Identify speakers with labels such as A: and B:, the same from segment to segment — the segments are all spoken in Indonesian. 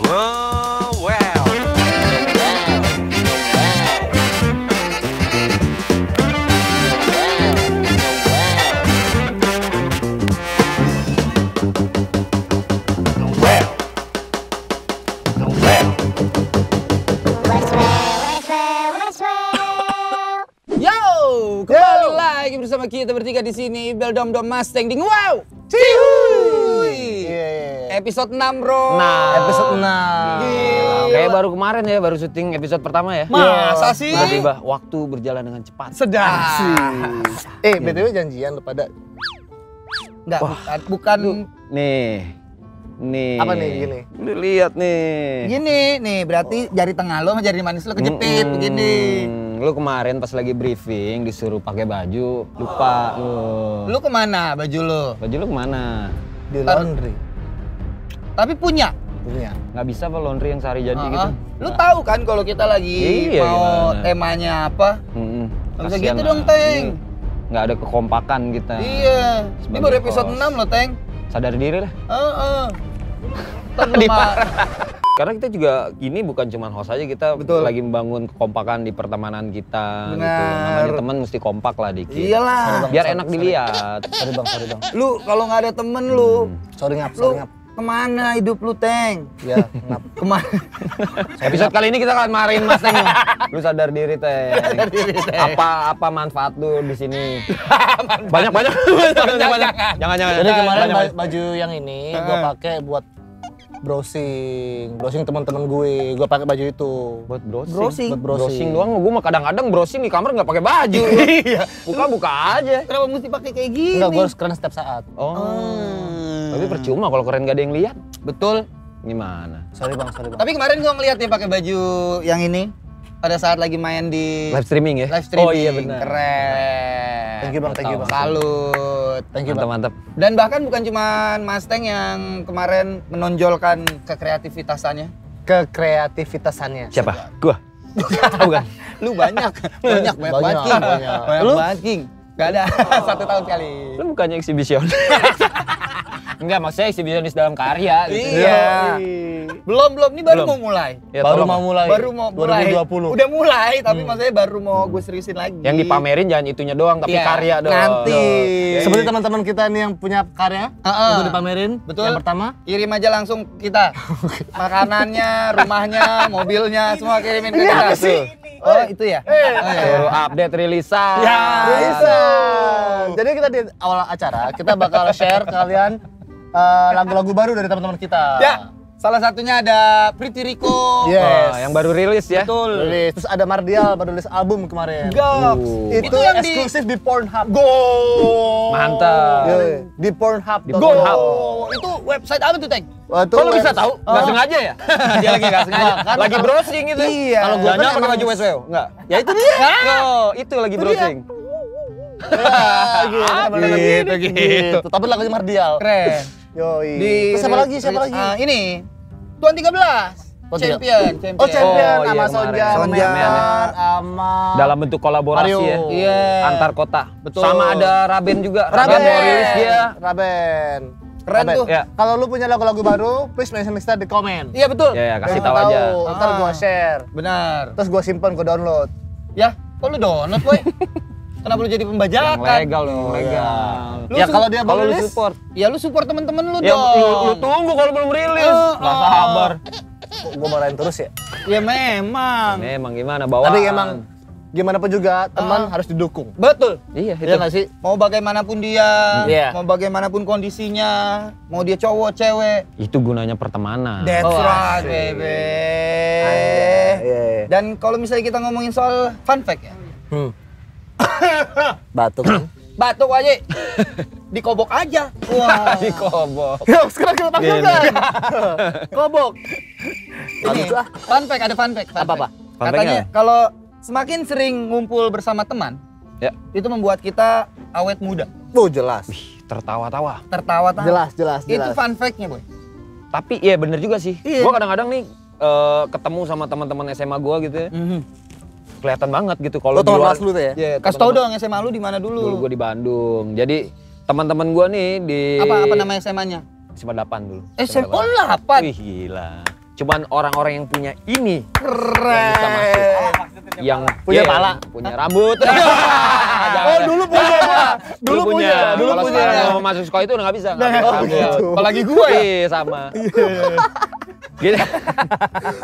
A: Oh, wow.
B: Yo, kembali lagi bersama kita bertiga di sini Ibel Dom Dom Mustang di Wow. Cihuy. Episode 6, bro.
C: Episode 6.
D: Kayak baru kemarin ya, baru syuting episode pertama ya.
B: Masa sih?
D: Tiba-tiba waktu berjalan dengan cepat.
B: Sedang sih.
C: BTW janjian lu pada.
B: Enggak, bukan.
D: Nih.
C: Apa nih gini?
D: Lu lihat nih.
B: Gini nih, berarti jari tengah lo sama jari manis lo kejepit begini.
D: Lu kemarin pas lagi briefing disuruh pakai baju, lupa lu.
B: Lu kemana baju lo?
D: Baju lu kemana?
C: Di laundry.
B: Tapi punya.
C: Punya.
D: Nggak bisa apa laundry yang sehari jadi gitu.
B: Lu tahu kan kalau kita lagi
D: Iya,
B: mau
D: gimana?
B: temanya apa? Nggak bisa
D: Kasian
B: gitu
D: lah.
B: dong, Teng.
D: Nggak ada kekompakan kita.
B: Iya. Ini
D: Sebagai
B: baru episode
D: host.
B: 6 loh, Teng.
D: Sadar diri lah. Karena kita juga ini bukan cuma host aja, kita
B: Betul.
D: lagi membangun kekompakan di pertemanan kita. Gitu.
B: Benar.
D: Namanya temen mesti kompak lah dikit.
B: Iyalah.
D: Biar enak dilihat.
C: Sorry bang.
B: Lu kalau nggak ada temen lu,
C: Sorry ngap.
B: lu kemana hidup lu, Teng?
C: Ya, ngap.
B: Kemana?
D: Episode kali ini kita akan marahin Mas Teng. Lu sadar diri, Teng. Apa manfaat lu di sini? banyak. Jangan.
C: Jadi kemarin
D: Banyak.
C: baju yang ini gua pakai buat browsing teman-teman gue pakai baju itu.
D: Buat
B: Browsing.
C: Buat browsing.
D: doang, gue mah kadang-kadang browsing di kamar nggak pakai baju.
B: Iya.
D: Buka aja.
B: Kenapa mesti pakai kayak gini?
C: Enggak, gue harus keren setiap saat.
D: Tapi percuma kalau keren gak ada yang lihat.
B: Betul.
D: Gimana?
C: Sorry bang.
B: Tapi kemarin gua ngeliat dia pakai baju yang ini pada saat lagi main di
D: Live streaming ya?
B: live streaming.
D: Oh iya benar.
B: Keren.
C: Thank you, Bang.
B: Salut.
C: Thank you bang.
D: Mantap.
B: Dan bahkan bukan cuma Mustang yang kemarin menonjolkan kekreativitasannya.
C: Kekreativitasannya.
D: Siapa? Gua. Oh, bukan.
B: Lu banyak
C: Banyak.
B: banget King. Gak ada 1 tahun sekali.
D: Lu bukannya eksibisionis? Enggak, maksudnya eksibisionis dalam karya gitu.
B: Iya. Belum ini baru
D: Belum.
B: mau mulai.
D: Ya,
C: Baru
D: tolong.
C: mau mulai.
B: Baru mau mulai.
C: 2020.
B: Udah mulai, tapi maksudnya baru mau gue seriusin lagi.
D: Yang dipamerin jangan itunya doang, tapi
B: Iya,
D: karya doang.
B: nanti.
C: Seperti teman-teman kita nih yang punya karya untuk dipamerin.
B: Betul.
C: Yang pertama.
B: Kirim aja langsung kita. Makanannya, rumahnya, mobilnya, semua kirimin ke kita. Tuh. Oh, itu ya? Oh, iya.
D: Suruh update rilisan.
B: Ya,
C: Bisa. Jadi kita di awal acara kita bakal share kalian lagu-lagu baru dari teman-teman kita.
B: Ya, salah satunya ada Pretty Rico.
C: Yes.
D: Yang baru rilis ya.
B: Betul.
C: Rilis. Terus ada Mardial baru rilis album kemarin.
B: Goks.
C: Itu
B: yang
C: eksklusif di Pornhub.
D: Mantap.
C: Yoi. Di Pornhub.
D: Di Pornhub.
B: Itu website apa tuh, Teng?
C: Wah, itu
D: Kok lu bisa
C: website-
D: tahu? Nggak sengaja ya? Dia lagi nggak sengaja.
C: Kan
D: Lagi
C: kalau-
D: browsing itu.
B: Iya.
D: Kalau gua
C: Jangan
D: kan pakai
C: emang-
D: baju WSW. Enggak.
B: Ya itu dia.
D: Oh, itu lagi browsing.
C: Gitu. Tapi lagunya Mardial.
B: Keren.
C: Yoi.
B: Di
C: Terus siapa lagi?
B: Ini Tuan 13.
C: Oh, tiga.
B: Champion.
C: Oh, champion
D: Oh, iya,
C: sama
D: kemarin.
C: Sonja, sama
B: Sonja.
C: Medan, sama
D: Dalam bentuk kolaborasi
C: Mario.
D: ya.
B: Iya.
D: Antar kota.
B: Betul.
D: Sama ada Raben juga.
C: Raben.
D: mau rilis dia.
C: Raben.
B: Keren tuh.
D: Ya.
C: Kalau lu punya lagu-lagu baru, please mention kita di komen.
B: Iya betul.
D: Ya, kasih
C: Biar
D: tahu
C: gua
D: aja.
C: Ntar gua share.
B: Benar.
C: Terus gua simpan, gua download.
B: Ya, kok lu download, boy? Kenapa lu jadi
D: Yang
B: pembajakan?
D: legal dong, legal.
B: Lu
C: Ya kalau dia
D: Kalau
C: baru
D: lu
C: rilis,
D: support.
B: Ya lu support temen-temen lu
D: Ya,
B: dong.
D: lu tunggu kalau belum rilis. Nggak sabar.
C: kok gua marahin terus ya.
B: Ya memang.
D: Memang gimana bawaan.
C: Tapi emang gimana pun juga teman harus didukung.
B: Betul.
D: Iya, itu.
C: Iya nggak sih?
B: Mau bagaimanapun dia,
C: Iya.
B: mau bagaimanapun kondisinya, mau dia cowok, cewek.
D: Itu gunanya pertemanan.
B: That's
C: Oh,
B: right,
C: asik.
B: baby.
C: Iya.
B: Dan kalau misalnya kita ngomongin soal fun fact ya,
C: Batuk.
B: batuk aja, dikobok aja. Wah.
D: Dikobok.
C: Ya, sekarang kita panggil
D: Gini.
C: kan. Kobok.
B: Ini fun fact, ada fun fact.
C: Apa-apa?
D: Fun
B: Katanya
D: fact-nya
B: kalau semakin sering ngumpul bersama teman,
D: Ya.
B: itu membuat kita awet muda,
C: Oh, jelas.
D: Tertawa-tawa.
B: tertawa-tawa.
C: Jelas.
B: Itu fun fact-nya, boy.
D: Tapi ya bener juga sih.
B: Iya.
D: Gua kadang-kadang nih ketemu sama teman-teman SMA gua gitu ya. Kelihatan banget gitu kalau
C: Lo
D: di
C: teman
D: luar.
C: kelas lu tuh ya?
D: Iya,
B: Kasih tau
D: teman-teman.
B: dong SMA lu di mana
D: Dulu
B: dulu.
D: gua di Bandung. Jadi teman-teman gua nih di
B: Apa nama SMA-nya?
D: SMA 8 dulu.
B: SMA 8.
D: Wih gila. Cuman orang-orang yang punya ini
C: Keren.
D: yang bisa masuk. Yang
C: Punya
D: iya,
C: pala.
D: punya rambut.
C: Oh, dulu punya. Dulu punya.
D: Kalau sekarang mau masuk sekolah itu udah nggak bisa.
C: Nah,
D: Nggak
C: oh,
D: bisa.
C: gitu.
B: Apalagi gua ya.
D: Iya, sama. Gitu.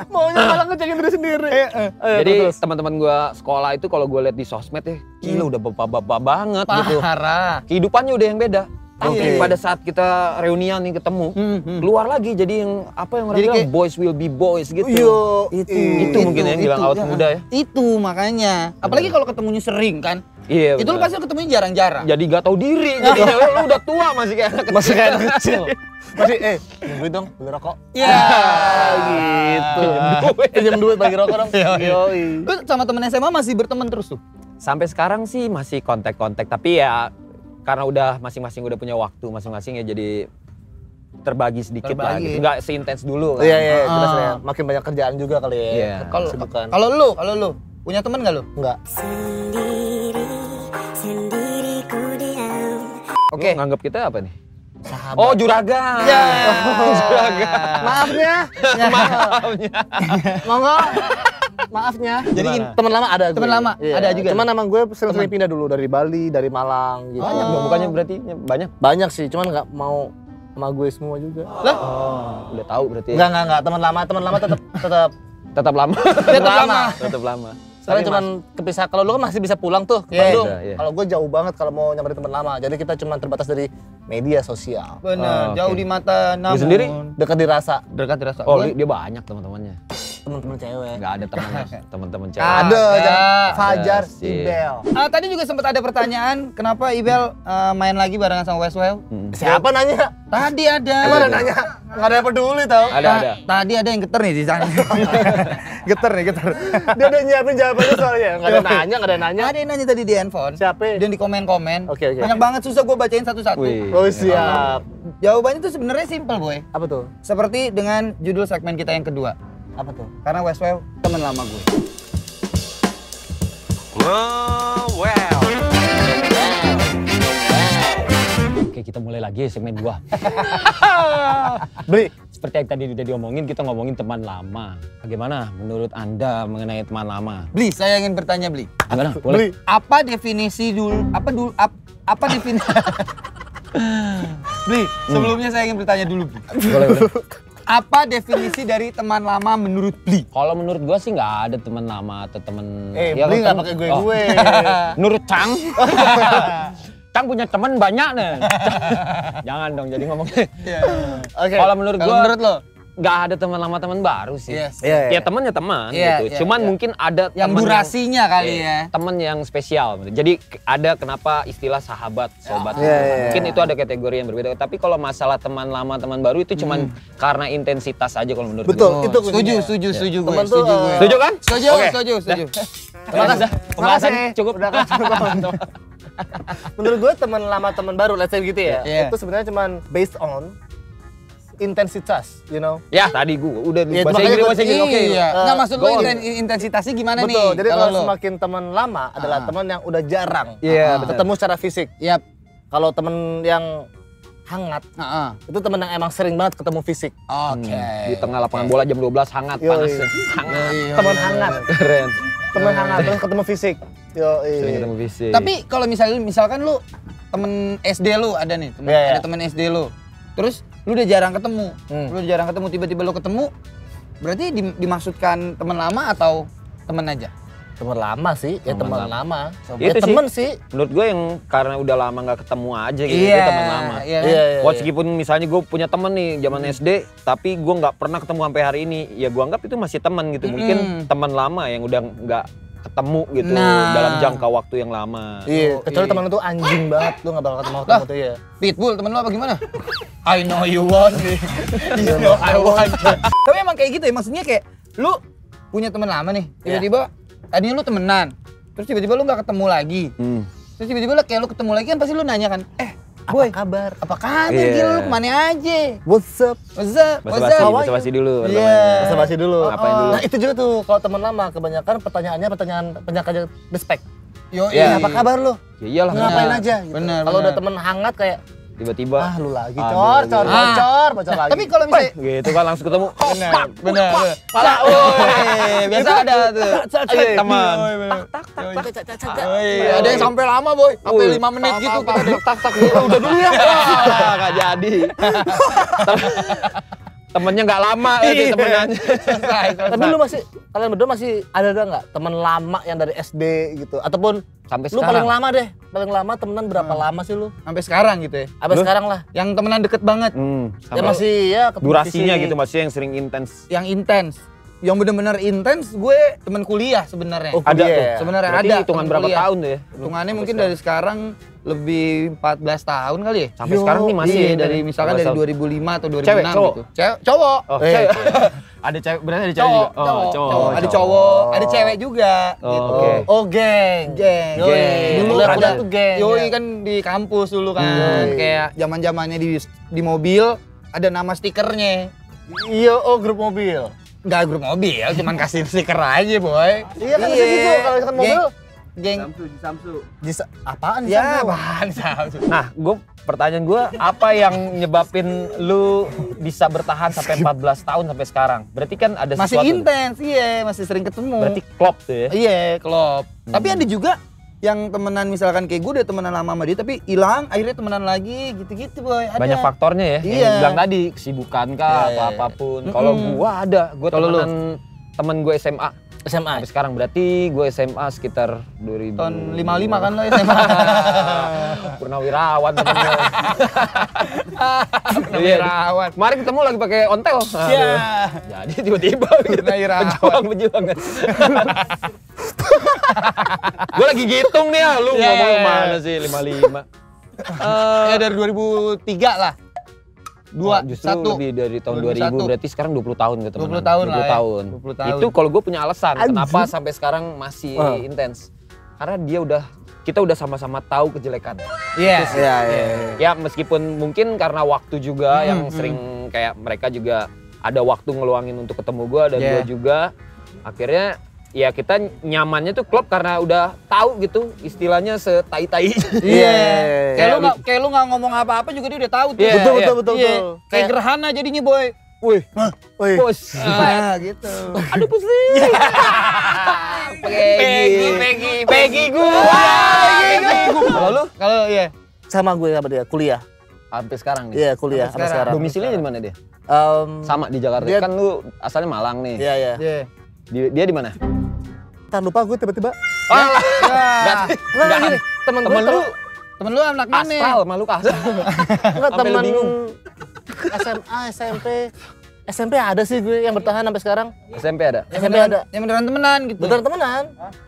C: Maunya malah ngecekin diri sendiri.
D: Jadi teman-teman gua sekolah itu kalau gua lihat di sosmed ya, gila udah bapak-bapak banget gitu.
B: Parah.
D: Kehidupannya udah yang beda. Tapi
B: Iya.
D: pada saat kita reunian nih ketemu, keluar lagi jadi yang apa yang orang
B: Jadi
D: bilang
B: kayak-
D: boys will be boys gitu.
C: Yo,
D: Itu mungkin yang bilang awet muda ya.
B: Itu makanya. Apalagi kalau ketemunya sering kan.
D: Iya.
B: Itu lu
D: benar.
B: pasti ketemunya jarang-jarang.
D: Jadi gak tahu diri. Jadinya lu udah tua masih kayak anak
C: Masih kayak anak kecil. Masih beli dong, beli rokok.
B: Iya.
C: Gitu. Pinjam duit bagi rokok dong. Yoi.
B: Lu sama temen SMA masih berteman terus tuh?
D: Sampai sekarang sih masih kontak-kontak, tapi ya karena udah masing-masing udah punya waktu masing-masing ya jadi terbagi sedikit lah
B: Terbagi.
D: gitu. Nggak seintens dulu kan.
C: Iya, iya, jelas ya. Makin banyak kerjaan juga kali ya.
D: Iya.
C: Kesibukan.
B: Kalau lu punya temen gak lu?
C: Enggak.
B: Oke.
D: Lu nganggap kita apa nih?
C: Sahabat.
D: Oh, juragan.
B: Ya.
D: Oh, juragan.
C: Maafnya.
D: Maafnya.
C: Monggo. Maafnya.
B: Jadi
D: Gimana?
C: teman lama ada gue.
B: Teman lama ada juga?
C: Cuman emang gue sering pindah dulu dari Bali, dari Malang gitu.
D: Banyak dong, bukannya berarti banyak?
C: Banyak sih, cuman nggak mau sama gue semua juga.
B: Lah,
D: Oh, udah tahu berarti.
C: Enggak. Teman lama tetap
D: Tetap lama.
C: tetap lama.
D: Tetap lama.
C: Sekarang
D: Tapi
C: cuman kepisah. Kalau lu kan masih bisa pulang tuh ke
B: Iya,
C: Bandung.
D: bisa, iya.
C: Kalau gue jauh banget kalau mau nyamperin teman lama. Jadi kita cuman terbatas dari media sosial.
B: bener.
D: Oh,
B: Jauh
D: oke.
B: di mata namun.
D: sendiri?
C: Dekat dirasa.
B: Dekat dirasa.
D: Oh,
B: Gua-
D: dia banyak teman-temannya.
C: Teman-teman cewek.
D: Enggak ada teman-teman cewek.
B: Ah.
C: Ada,
B: Ada.
C: jangan Fajar,
D: Ada sih.
C: Ibel.
B: Tadi juga sempat ada pertanyaan, kenapa Ibel main lagi barengan sama Westwell?
C: Siapa nanya?
B: Tadi ada.
C: Emang ada nanya? Nggak ada yang peduli tau.
D: Ada.
B: Tadi ada yang geter nih di sana. geter nih, geter.
C: Dia udah nyiapin jawabannya soalnya. Nggak ada nanya, nggak ada nanya.
B: Ada yang nanya tadi di handphone.
C: Siapa?
B: Dan di komen-komen.
C: Oke.
B: Banyak banget, susah gue bacain satu-satu.
D: Wih.
C: Oh siap.
B: Jawabannya tuh sebenarnya simple, boy.
C: Apa tuh?
B: Seperti dengan judul segmen kita yang kedua.
C: Apa tuh?
B: Karena Westwell teman lama gue.
A: Oh, wow.
D: Oke, kita mulai lagi segmen 2.
C: Beli.
D: Seperti yang tadi udah diomongin, kita ngomongin teman lama. Bagaimana menurut Anda mengenai teman lama?
B: Beli, saya ingin bertanya, Beli.
D: Gimana?
C: Beli.
D: Boleh?
B: Apa definisi dulu? Apa definisi? Beli, sebelumnya saya ingin bertanya dulu, Beli.
D: Boleh.
B: Apa definisi dari teman lama menurut Bli?
D: Kalau menurut gua sih nggak ada teman lama atau teman.
C: Beli
D: kalau
C: nggak
D: temen-
C: pakai gue.
D: Menurut Cang, Cang punya teman banyak nih. Jangan dong, jadi ngomongnya.
C: Oke.
D: Kalau menurut
B: Kalau
D: gua
B: menurut lo?
D: nggak ada teman lama teman baru sih.
B: Yes.
C: Iya.
D: Ya teman ya teman
B: Iya,
D: gitu.
B: iya,
D: Cuman
B: iya.
D: mungkin ada
B: Yang
D: temen
B: durasinya kali ya.
D: teman yang spesial. Jadi ada kenapa istilah sahabat, sobat.
C: Iya, iya,
D: Mungkin
C: iya.
D: itu ada kategori yang berbeda. Tapi kalau masalah teman lama, teman baru itu cuman karena intensitas aja kalau menurut
C: Betul.
D: gue.
C: Itu
B: setuju,
C: kuncinya.
B: setuju gue.
C: Temen tuh,
B: Setuju gue.
D: Setuju kan?
B: Setuju,
D: Oke.
B: setuju.
C: Terima kasih.
D: Pembahasan
C: Makasih.
D: cukup.
C: Udah kan cukup. Menurut gue teman lama teman baru, let's say gitu ya.
B: Iya.
C: Itu sebenarnya cuman based on intensitas, you know.
D: Ya tadi gua udah
C: Ya,
D: bahasa
C: makanya
D: Inggris,
C: gua-
D: bahasa Inggris. Oke.
B: Iya. Nggak, maksud
C: go
B: lo
C: on.
B: intensitasnya gimana nih?
C: Betul. Jadi kalau
B: lo?
C: semakin teman lama adalah teman yang udah jarang
D: Iya, betul.
C: ketemu secara fisik.
B: Yap.
C: Kalau teman yang hangat
B: Heeh.
C: itu teman yang emang sering banget ketemu fisik.
B: Oke.
D: Di tengah lapangan bola jam 12 hangat,
C: Yoi.
D: panas. Hangat.
C: Teman hangat,
D: Keren.
C: teman hangat terus ketemu fisik. Yo,
D: Sering ketemu fisik.
B: Tapi kalau misalkan lu temen SD lu ada nih,
C: Iya, iya.
B: ada temen SD lu. Terus lu udah jarang ketemu. Lu udah jarang ketemu, tiba-tiba lu ketemu. Berarti dimaksudkan teman lama atau temen aja?
C: teman lama sih, ya
D: Teman
C: teman
D: lama.
C: lama.
D: Itu
C: Ya teman sih.
D: menurut gue yang karena udah lama nggak ketemu aja gitu,
B: Iya,
D: itu teman lama.
B: iya kan?
C: Iya,
D: Meskipun misalnya gue punya temen nih zaman SD, tapi gue nggak pernah ketemu sampai hari ini, ya gue anggap itu masih teman gitu. Mungkin teman lama yang udah nggak ketemu gitu
B: Nah.
D: dalam jangka waktu yang lama.
C: Iya, kecuali
B: iya.
C: teman lu tuh anjing banget, lu gak bakal ketemu
B: Lah.
C: ketemu tuh ya.
B: Pitbull temen lu apa gimana? I know you want me. You know I want you. Tapi emang kayak gitu ya, maksudnya kayak lu punya temen lama nih, tiba-tiba tadinya lu temenan, terus tiba-tiba lu nggak ketemu lagi. Terus tiba-tiba lu kayak lu ketemu lagi kan pasti lu nanya kan, boy,
C: Kabar.
B: apa kabar?
D: Iya.
B: Gila lu kemana aja?
C: What's up?
B: What's up? What's up?
D: Basa-basi dulu.
B: Iya.
D: pertamanya.
C: Basa-basi dulu.
D: Ngapain dulu?
C: Nah, itu juga tuh kalau teman lama kebanyakan pertanyaannya respect.
B: Yo,
C: Ya, apa kabar lu?
D: Ya iyalah.
B: Benar.
C: Ngapain aja gitu.
B: Benar,
C: Kalau
B: benar.
C: udah temen hangat kayak
D: tiba-tiba
C: Ah lu lagi
D: Aduh,
C: cor,
B: Ah.
C: bocor lagi.
B: Tapi kalau misalnya
D: gitu kan langsung ketemu.
B: benar.
D: Malah, biasa ada tuh. Teman.
B: Ada yang sampai lama, Boy. Sampai
D: Wih,
B: 5 menit gitu kita deh.
D: tak udah dulu ya. Enggak jadi. Temennya nggak lama temenannya.
C: Tapi lu masih, kalian berdua masih ada nggak teman lama yang dari SD gitu? Ataupun
D: Sampai
C: lu
D: sekarang.
C: paling lama deh, paling lama temenan berapa lama sih lu?
B: Sampai sekarang gitu ya.
C: Sampai sekarang lah.
B: Yang temenan deket banget,
C: Ya
D: Sampai
C: masih ya ketemu
D: durasinya
C: fisik.
D: gitu maksudnya yang sering intens.
B: yang intens. Yang bener-bener intens gue temen kuliah sebenarnya.
C: Oh,
D: Ada
C: kuliah
D: tuh.
C: ya?
B: Sebenarnya
D: Berarti
B: ada.
D: hitungan
B: temen
D: berapa
B: kuliah.
D: tahun tuh ya?
B: Hitungannya mungkin dari sekarang lebih 14 tahun kali ya.
D: Sampai sekarang nih masih
B: Iya,
D: ya,
B: dari misalkan dari 2005 atau 2006
D: Cewek, cowok?
B: gitu. Cowok.
D: Oh,
C: Eh,
D: cewek. Ada cewek, berarti ada cewek
B: Cowok,
D: juga. Oh,
B: cowok. Ada cowok, ada cewek juga
D: Oh,
B: gitu.
D: oke.
C: Oh geng.
B: Geng.
C: Yoi.
B: Dulu
C: Kuliah
B: ada
C: tuh geng.
B: Yoi
C: ya.
B: kan di kampus dulu kan. Kayak zaman-zamannya di mobil ada nama stikernya.
C: Iya, oh grup mobil.
B: Enggak grup mobil, cuman kasih stiker aja, Boy.
C: Iya kan bisa gitu kalau misalkan mobil.
B: Geng.
C: Apaan sih?
B: Ya,
C: Samsu?
B: apaan Samsu?
D: Nah, pertanyaan gue, apa yang nyebabin lu bisa bertahan sampai 14 tahun sampai sekarang? Berarti kan ada
B: Masih
D: sesuatu.
B: intens, iya, masih sering ketemu.
D: Berarti klop tuh ya?
B: Iya, klop. Tapi ada juga yang temenan misalkan kayak gue udah temenan lama sama dia tapi hilang, akhirnya temenan lagi gitu-gitu, Boy. Ada.
D: Banyak faktornya ya.
B: Iya.
D: Yang bilang tadi kesibukan kah
B: Iya,
D: atau
B: iya.
D: apapun. Kalau gua ada, gua
B: Kalau lu?
D: temen gue SMA.
C: SMA.
D: Sampai sekarang berarti gue SMA sekitar 2000
B: tahun 55 kan lo SMA.
D: Purnawirawan temen gue.
B: Purnawirawan.
D: Kemarin ketemu lagi pakai ontel.
B: Iya.
D: Jadi tiba-tiba gitu.
B: Purnawirawan.
D: Pejuang. Gue lagi ngitung nih ya, lu
B: Iya,
D: ngomong
B: iya, iya.
D: mana sih 55.
B: Ya dari 2003 lah.
D: Oh, justru lebih dari tahun 2000
B: 2001.
D: berarti sekarang 20 tahun gitu.
B: 20 tahun lah ya. 20 tahun.
D: Itu kalau gue punya alasan kenapa sampai sekarang masih intens. Karena kita udah sama-sama tahu kejelekan.
B: Iya.
C: Iya,
D: Ya meskipun mungkin karena waktu juga yang sering kayak mereka juga ada waktu ngeluangin untuk ketemu gue dan
B: Yeah.
D: gue juga akhirnya ya kita nyamannya tuh klop karena udah tahu gitu istilahnya setai-tai.
B: Iya.
C: Kayak
B: Kayak lu nggak ngomong apa-apa juga dia udah tahu tuh.
D: Iya,
C: Betul,
D: iya.
C: betul.
B: Iya. Kayak gerhana jadinya, Boy.
D: Wih,
C: Wih.
D: bos.
B: Nah, gitu.
D: Aduh pusing. Peggy gua. Kalau lu
B: Kalau iya.
C: Sama gue sama dia kuliah.
D: sampai sekarang nih.
C: Iya, kuliah
B: Sampai
C: sampai sekarang.
D: Domisilinya di mana dia? Sama di Jakarta.
C: Dia-
D: Kan lu asalnya Malang nih.
C: Iya, iya.
B: Iya.
D: Dia di mana?
C: Tan lupa gue tiba-tiba.
B: Ya.
C: Enggak gini, temen gue
D: Temen lu
B: Temen lu anak mana?
D: astral, malu astral.
C: enggak
D: Sampai lu
C: temen
D: bingung.
C: SMA, SMP. SMP ada sih gue yang bertahan sampai sekarang.
D: SMP ada.
B: Yang
C: SMP
B: beneran-
C: ada.
B: Yang beneran temenan gitu.
C: Beneran temenan.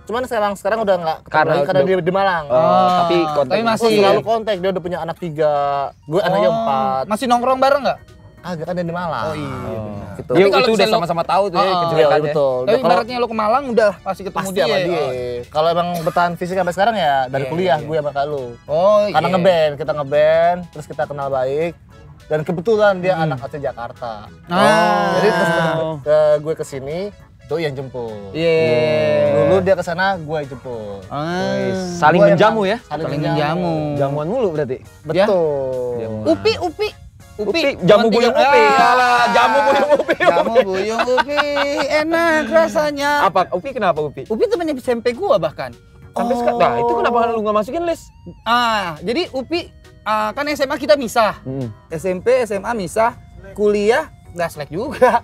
C: Cuman sekarang udah enggak
D: Karena
C: dia di Malang.
D: Tapi kontak
B: tapi
C: Masih
B: masih-
C: selalu kontak, dia udah punya anak 3, gue anaknya 4.
B: Masih nongkrong bareng nggak?
C: Agak kan dia di Malang.
B: Oh iya.
C: Gitu.
D: Dia
B: Tapi kalau
D: itu udah
B: bisa lu-
D: sama-sama tahu tuh ya
B: Oh,
D: kejelekannya.
C: iya, betul.
B: Tapi
C: Udah kalau-
B: ibaratnya lu ke Malang udah pasti ketemu
C: pasti
B: dia.
C: sama dia.
B: Oh.
C: Kalau emang bertahan fisik sampai sekarang ya dari
B: Iya,
C: kuliah
B: iya.
C: gue sama Kak lu.
B: Oh,
C: Karena
B: iya.
C: ngeband, kita ngeband, terus kita kenal baik. Dan kebetulan dia anak asli Jakarta.
B: Ah.
C: Jadi terus gue kesini, doi yang jemput.
B: Iya.
C: Dulu dia kesana, gue yang jemput.
B: Ah.
D: Saling
C: Gua
D: menjamu ya.
B: Saling menjamu.
D: Jamuan mulu berarti.
C: Betul.
D: Jamuan.
B: Upi.
D: Jamu
B: Cuma
D: buyung
B: tiga-
D: Upi.
B: Ah.
D: Alah, jamu buyung Upi.
B: Jamu buyung Upi. Enak rasanya.
D: Apa? Upi kenapa Upi?
B: Upi temennya SMP gua bahkan.
D: Sampai sekarang. Nah, itu kenapa lu nggak masukin list?
B: Jadi Upi kan SMA kita misah. SMP, SMA misah. Kuliah nggak selek juga.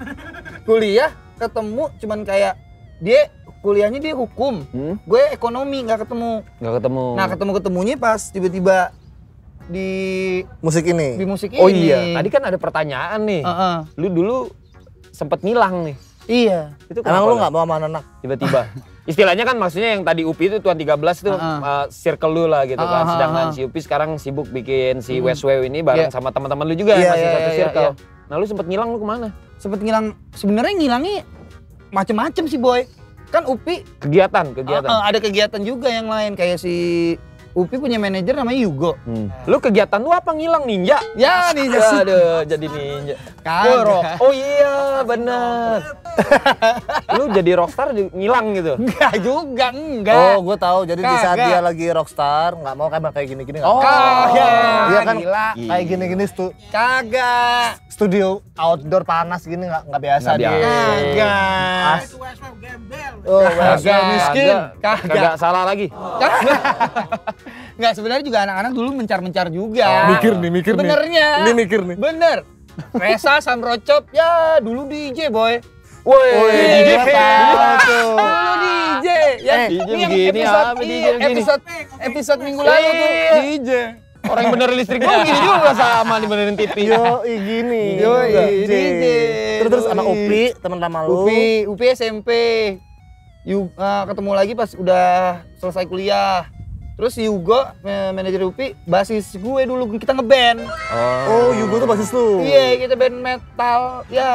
B: Kuliah ketemu cuman kayak dia kuliahnya dia hukum. Gue ekonomi nggak ketemu.
D: Nggak ketemu.
B: Nah, ketemu-ketemunya pas tiba-tiba di
C: Musik ini.
B: musik ini.
D: Oh iya, tadi kan ada pertanyaan nih.
B: Heeh.
D: Lu dulu sempet ngilang nih.
B: Iya.
D: Itu
C: Emang lu
D: kenapa
C: nggak mau sama anak?
D: tiba-tiba? Istilahnya kan maksudnya yang tadi Upi itu tuan 13 itu circle lu lah gitu kan. Sedangkan si Upi sekarang sibuk bikin si Westway ini bareng sama teman-teman lu juga
B: Iya,
D: masih
B: iya,
D: satu
B: iya,
D: circle.
B: iya.
D: Nah, lu sempet ngilang lu kemana?
B: Sempet ngilang. Sebenarnya ngilangnya macem-macem sih, Boy. Kan Upi
D: Kegiatan.
B: ada kegiatan juga yang lain kayak si Upi punya manajer namanya Yugo.
D: Lu kegiatan lu apa ngilang ninja?
B: Ya ninja.
D: Aduh, jadi ninja.
B: Kagak.
D: Oh iya, bener. Lu jadi rockstar ngilang gitu?
B: Enggak juga, enggak.
C: Oh, gue tahu. Jadi di saat
B: Kagak.
C: dia lagi rockstar, nggak mau kayak gini-gini nggak
D: Oh.
C: mau.
B: Kagak.
C: Iya kan,
B: Gila.
C: kayak gini-gini
B: Kagak.
C: studio outdoor panas gini nggak biasa
D: Nggak
C: dia.
D: biasa.
B: Kagak.
C: Oh,
B: Kagak miskin.
D: Kagak
B: Kagak.
D: salah lagi.
B: Enggak, sebenarnya juga anak-anak dulu mencar-mencar juga.
C: Mikir nih.
B: Benernya.
C: Ini mikir nih.
B: Bener. Resa Samrocop, ya dulu DJ boy.
D: Woi,
C: Dia tahu tuh.
B: Dulu DJ. Ya,
C: Eh,
D: DJ
B: ini yang
D: begini,
B: episode,
D: apa DJ
B: iya,
D: begini?
B: episode minggu lalu tuh
D: Iya.
B: DJ.
D: orang yang benerin listrik gua begini juga sama dibenerin TV.
C: Gini.
B: Yoi,
C: juga.
B: DJ.
C: Terus sama Upi, teman lama lu.
B: Upi SMP. Ketemu lagi pas udah selesai kuliah. Terus Yugo, manajer Upi, basis gue dulu, kita ngeband.
C: Oh, Yugo tuh basis lu.
B: Iya, kita band metal. Ya.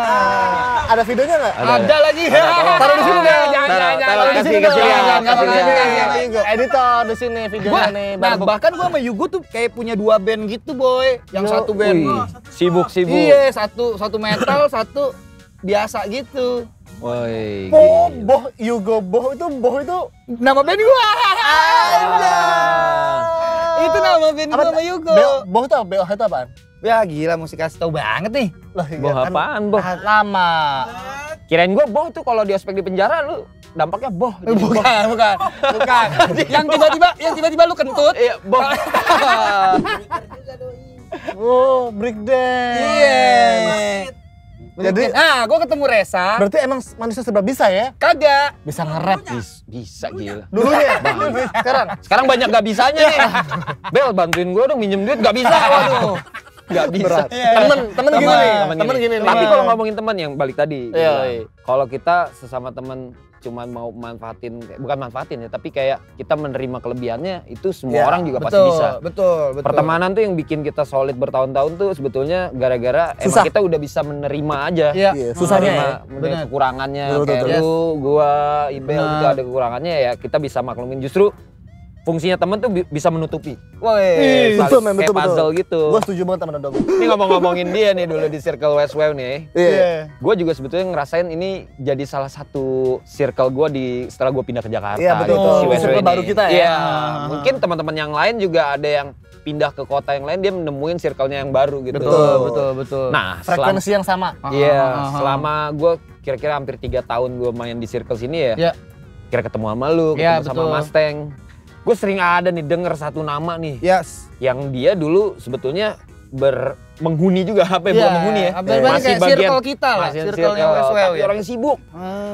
C: Ada videonya nggak?
B: Ada lagi.
C: Taruh di sini deh.
B: Jangan.
D: Taruh,
C: di sini
D: kasih
C: dong.
D: lihat,
C: Jangan,
D: kasih
C: di sini.
B: lihat. Yugo.
C: Editor di sini videonya nih.
B: Nah, bahkan gua sama Yugo tuh kayak punya 2 band gitu, boy. Yang
C: Yo,
B: satu band.
D: Wih, sibuk-sibuk.
B: Iya, satu metal, satu biasa gitu.
D: Woi.
C: Yugo Boh itu
B: Nama band gua. Itu nama band gua sama Yugo.
C: Boh itu apa? BOH itu apaan?
B: Ya gila, mesti kasih tau banget nih.
C: Lah,
D: Boh apaan, Boh?
C: Lama.
D: Kirain gua Boh tuh kalau di ospek di penjara lu dampaknya Boh.
B: Bukan. Yang tiba-tiba lu kentut.
D: Iya, Boh.
C: Oh, breakdance.
B: Iya.
C: Jadi,
B: gua ketemu Resa.
C: berarti emang manusia serba bisa ya?
B: Kagak.
C: Bisa nge-rap.
D: Bisa gila.
C: Dulunya. Sekarang.
D: Sekarang banyak gak bisanya nih. Bel, bantuin gua dong minjem duit, gak bisa. Waduh. Gak bisa.
C: Temen gini nih. Temen gini nih.
D: Tapi kalau ngomongin teman yang balik tadi,
C: Iya,
D: gua
C: iya.
D: kalau kita sesama teman cuman mau manfaatin, bukan manfaatin ya, tapi kayak kita menerima kelebihannya, itu semua
C: Iya,
D: orang juga pasti bisa.
B: Betul.
D: Pertemanan tuh yang bikin kita solid bertahun-tahun tuh sebetulnya gara-gara
C: Susah.
D: emang kita udah bisa menerima aja.
B: Iya.
C: Iya, susahnya ya.
D: Menerima
B: Benar.
D: kekurangannya,
C: Betul,
D: kayak
C: betul.
D: lu, gua, Ibel
B: Benar.
D: itu ada kekurangannya ya kita bisa maklumin. Justru fungsinya temen tuh bisa menutupi.
B: Woi.
C: Betul, men,
D: Kayak
C: betul.
D: puzzle gitu.
C: Gue setuju banget sama Dodong.
D: Ini ngomong-ngomongin dia nih dulu di Circle West Wave nih.
C: Iya.
D: Gue juga sebetulnya ngerasain ini jadi salah satu circle gue setelah gue pindah ke Jakarta.
C: Iya, betul.
D: Gitu, si
C: Di
D: West
C: circle
D: Wave
C: baru
D: ini.
C: kita ya.
D: Iya. Mungkin teman-teman yang lain juga ada yang pindah ke kota yang lain, dia menemuin circle-nya yang baru gitu.
B: Betul.
D: Nah,
C: Frekuensi yang sama.
D: Iya, selama gue kira-kira hampir 3 tahun gue main di circle sini ya.
B: Iya.
D: Kira ketemu sama lu,
B: Iya,
D: ketemu sama
B: betul.
D: Mustang. Gue sering ada nih denger satu nama nih.
B: Yes.
D: Yang dia dulu sebetulnya menghuni juga, apa ya, bukan menghuni ya.
B: Hampir kayak circle kita lah,
D: masih
B: circle-nya
D: circle,
B: West Wave
D: tapi
B: ya.
D: orang yang sibuk.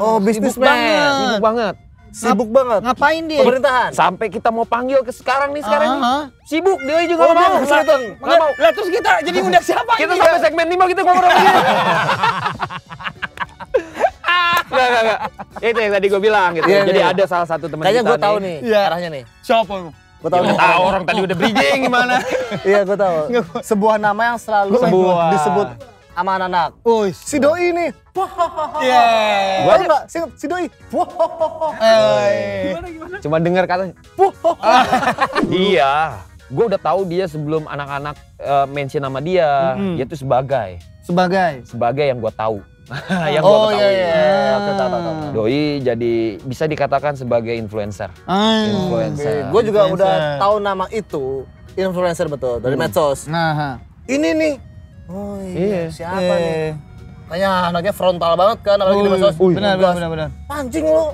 C: Oh, businessman.
D: Sibuk banget.
C: Sibuk banget.
B: Ngapain dia?
C: Pemerintahan.
D: Sampai kita mau panggil ke sekarang nih
B: Aha.
D: sibuk, dia juga
C: Oh,
D: nggak
C: dia
D: mau.
C: nggak kesulitan.
D: Nggak mau.
B: Lah terus kita jadi undang siapa
D: Kita
B: ini?
D: sampai segmen 5 kita ngobrol begini. Enggak. Itu yang tadi gue bilang gitu.
C: Iya,
D: Jadi
C: iya.
D: ada salah satu teman
C: Kayaknya
D: kita
C: gue tahu nih
B: Iya.
C: arahnya nih.
B: Siapa?
C: Gue tahu nih.
D: Tahu orang tadi udah bridging gimana?
C: Iya, gue tahu. Sebuah nama yang selalu
D: Sebuah.
C: disebut sama anak-anak.
B: Oh,
C: Si Doi nih.
B: iya.
C: Tahu nggak? Si Doi.
D: Cuma dengar katanya. Iya. Gue udah tahu dia sebelum anak-anak mention nama dia. Dia tuh sebagai yang gue tahu. Yang gue
C: Oh
D: ketahui.
C: iya. Oke, tahu.
D: Doi jadi bisa dikatakan sebagai influencer. Influencer.
C: Gue juga udah tahu nama itu. Influencer betul dari medsos.
B: Nah,
C: Ini nih. Oh iya.
D: Iya.
C: Siapa nih? Kayaknya anaknya frontal banget kan, apalagi di medsos.
B: benar.
C: Pancing lu.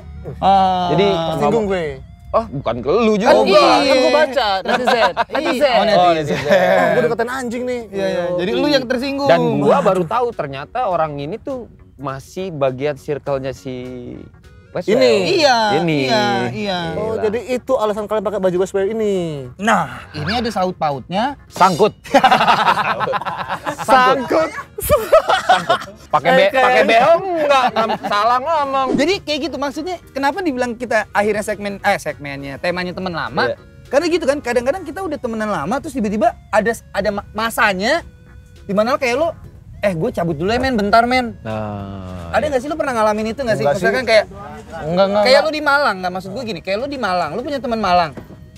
D: Jadi
C: Tersinggung gue.
D: oh bukan ke lu juga.
C: Oh,
B: iya.
C: bukan. Kan gue baca netizen. Netizen.
B: Oh,
C: Oh, gue deketin anjing nih.
B: Iya. Jadi lu yang tersinggung.
D: Dan gua baru tahu ternyata orang ini tuh masih bagian circle-nya si Westwell.
C: Ini.
B: Iya.
C: Oh,
D: Gila.
C: jadi itu alasan kalian pakai baju Westwell ini.
B: Nah, ini ada saut pautnya.
D: Sangkut.
C: Sangkut.
D: Pakai behong enggak salah ngomong.
B: Jadi kayak gitu maksudnya. Kenapa dibilang kita akhirnya segmennya temanya teman lama?
D: Iya.
B: Karena gitu kan. Kadang-kadang kita udah temenan lama terus tiba-tiba ada masanya dimana kayak lo gue cabut dulu ya men, bentar men.
D: Nah,
B: Ada nggak sih lo pernah ngalamin itu nggak sih?
C: Enggak sih.
B: Misalkan kayak
C: Enggak.
B: kayak lo di Malang, nggak maksud gue gini, kayak lo di Malang, lo punya teman Malang.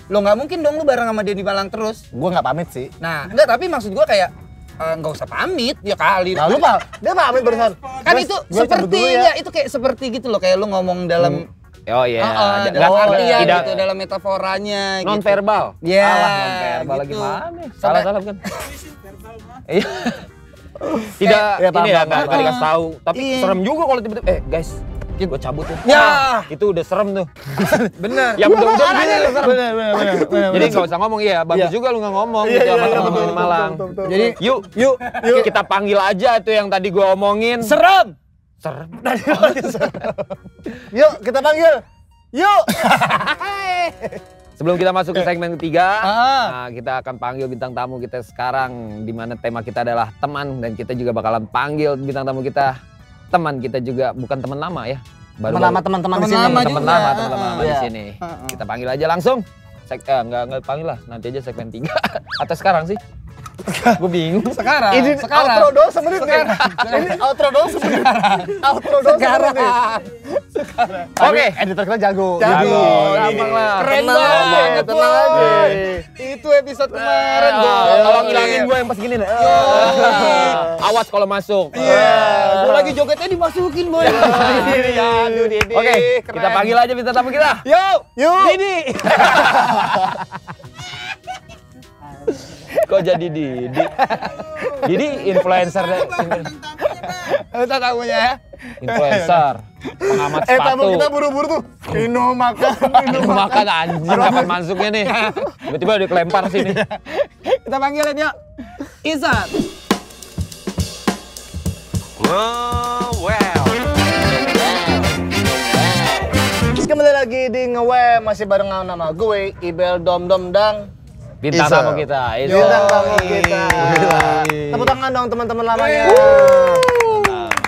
B: Lo nggak mungkin dong lu bareng sama dia di Malang terus.
C: Gue nggak pamit sih.
B: Nah, enggak, tapi maksud gua kayak nggak usah pamit ya kali.
C: Nah lu dia pamit barusan.
B: Kan itu seperti ya, itu kayak seperti gitu loh, kayak lu ngomong dalam
D: Oh iya.
B: dalam artian
D: tidak
B: gitu, dalam metaforanya
D: non
B: gitu.
D: verbal.
B: Ya,
D: non verbal
B: gitu.
D: gimana? Salah kan. Iya. Tidak
C: Ya, paham,
D: ini ya
C: paham,
D: nggak dikasih tahu. Tapi
B: Iya.
D: serem juga kalau tiba-tiba guys, gue cabut tuh.
B: Ya.
D: Itu udah serem tuh.
B: Bener.
D: Ya betul-betul gini tuh serem.
C: Bener.
D: Jadi nggak usah ngomong ya, bagus juga lu nggak ngomong gitu sama teman-teman di Malang.
B: Jadi
D: Yuk kita panggil aja tuh yang tadi gua omongin.
B: serem.
D: Serem.
C: Yuk kita panggil. Yuk.
D: Sebelum kita masuk ke segmen ketiga,
B: Ah.
D: nah, kita akan panggil bintang tamu kita sekarang, di mana tema kita adalah teman, dan kita juga bakalan panggil bintang tamu kita teman kita juga, bukan teman lama ya.
C: Teman-teman di sini.
B: Teman lama
D: teman
B: juga.
D: lama di
C: Iya.
D: sini. Kita panggil aja langsung. Enggak panggil lah, nanti aja segmen 3 atau sekarang sih? Gue bingung.
B: Sekarang.
C: Ini outro doang semenit nih. Ini outro doang semenit. Outro doang semenit nih.
D: Oke.
C: Editor kita jago.
D: Jago,
C: Ini.
D: gampang lah.
B: Keren
C: Tenang aja,
B: banget,
C: tenang aja.
B: Boy. Itu episode kemarin, Boy.
D: Tolong hilangin gue yang pas gini nih. Awas kalau masuk.
B: Iya, gua lagi jogetnya dimasukin, Boy.
C: Aduh, Didi.
D: Oke, kita panggil aja bintang tamu kita.
B: Yuk.
D: Didi. Kok jadi Didi? Didi influencer deh.
B: Kita tamunya ya.
D: Influencer, pengamat
C: Tamu
D: sepatu.
C: kita buru-buru tuh. Minum makan.
D: Aduh, makan anjing, kapan masuknya nih? Tiba-tiba udah kelempar sini.
B: Kita panggilin yuk. Isan.
A: Wow.
C: Kembali lagi di Ngewe, masih bareng nama gue Ibel Dom Dang.
D: Bintang
E: Isa.
D: tamu kita. Isa.
C: Bintang tamu kita. Tepuk tangan dong teman-teman lamanya.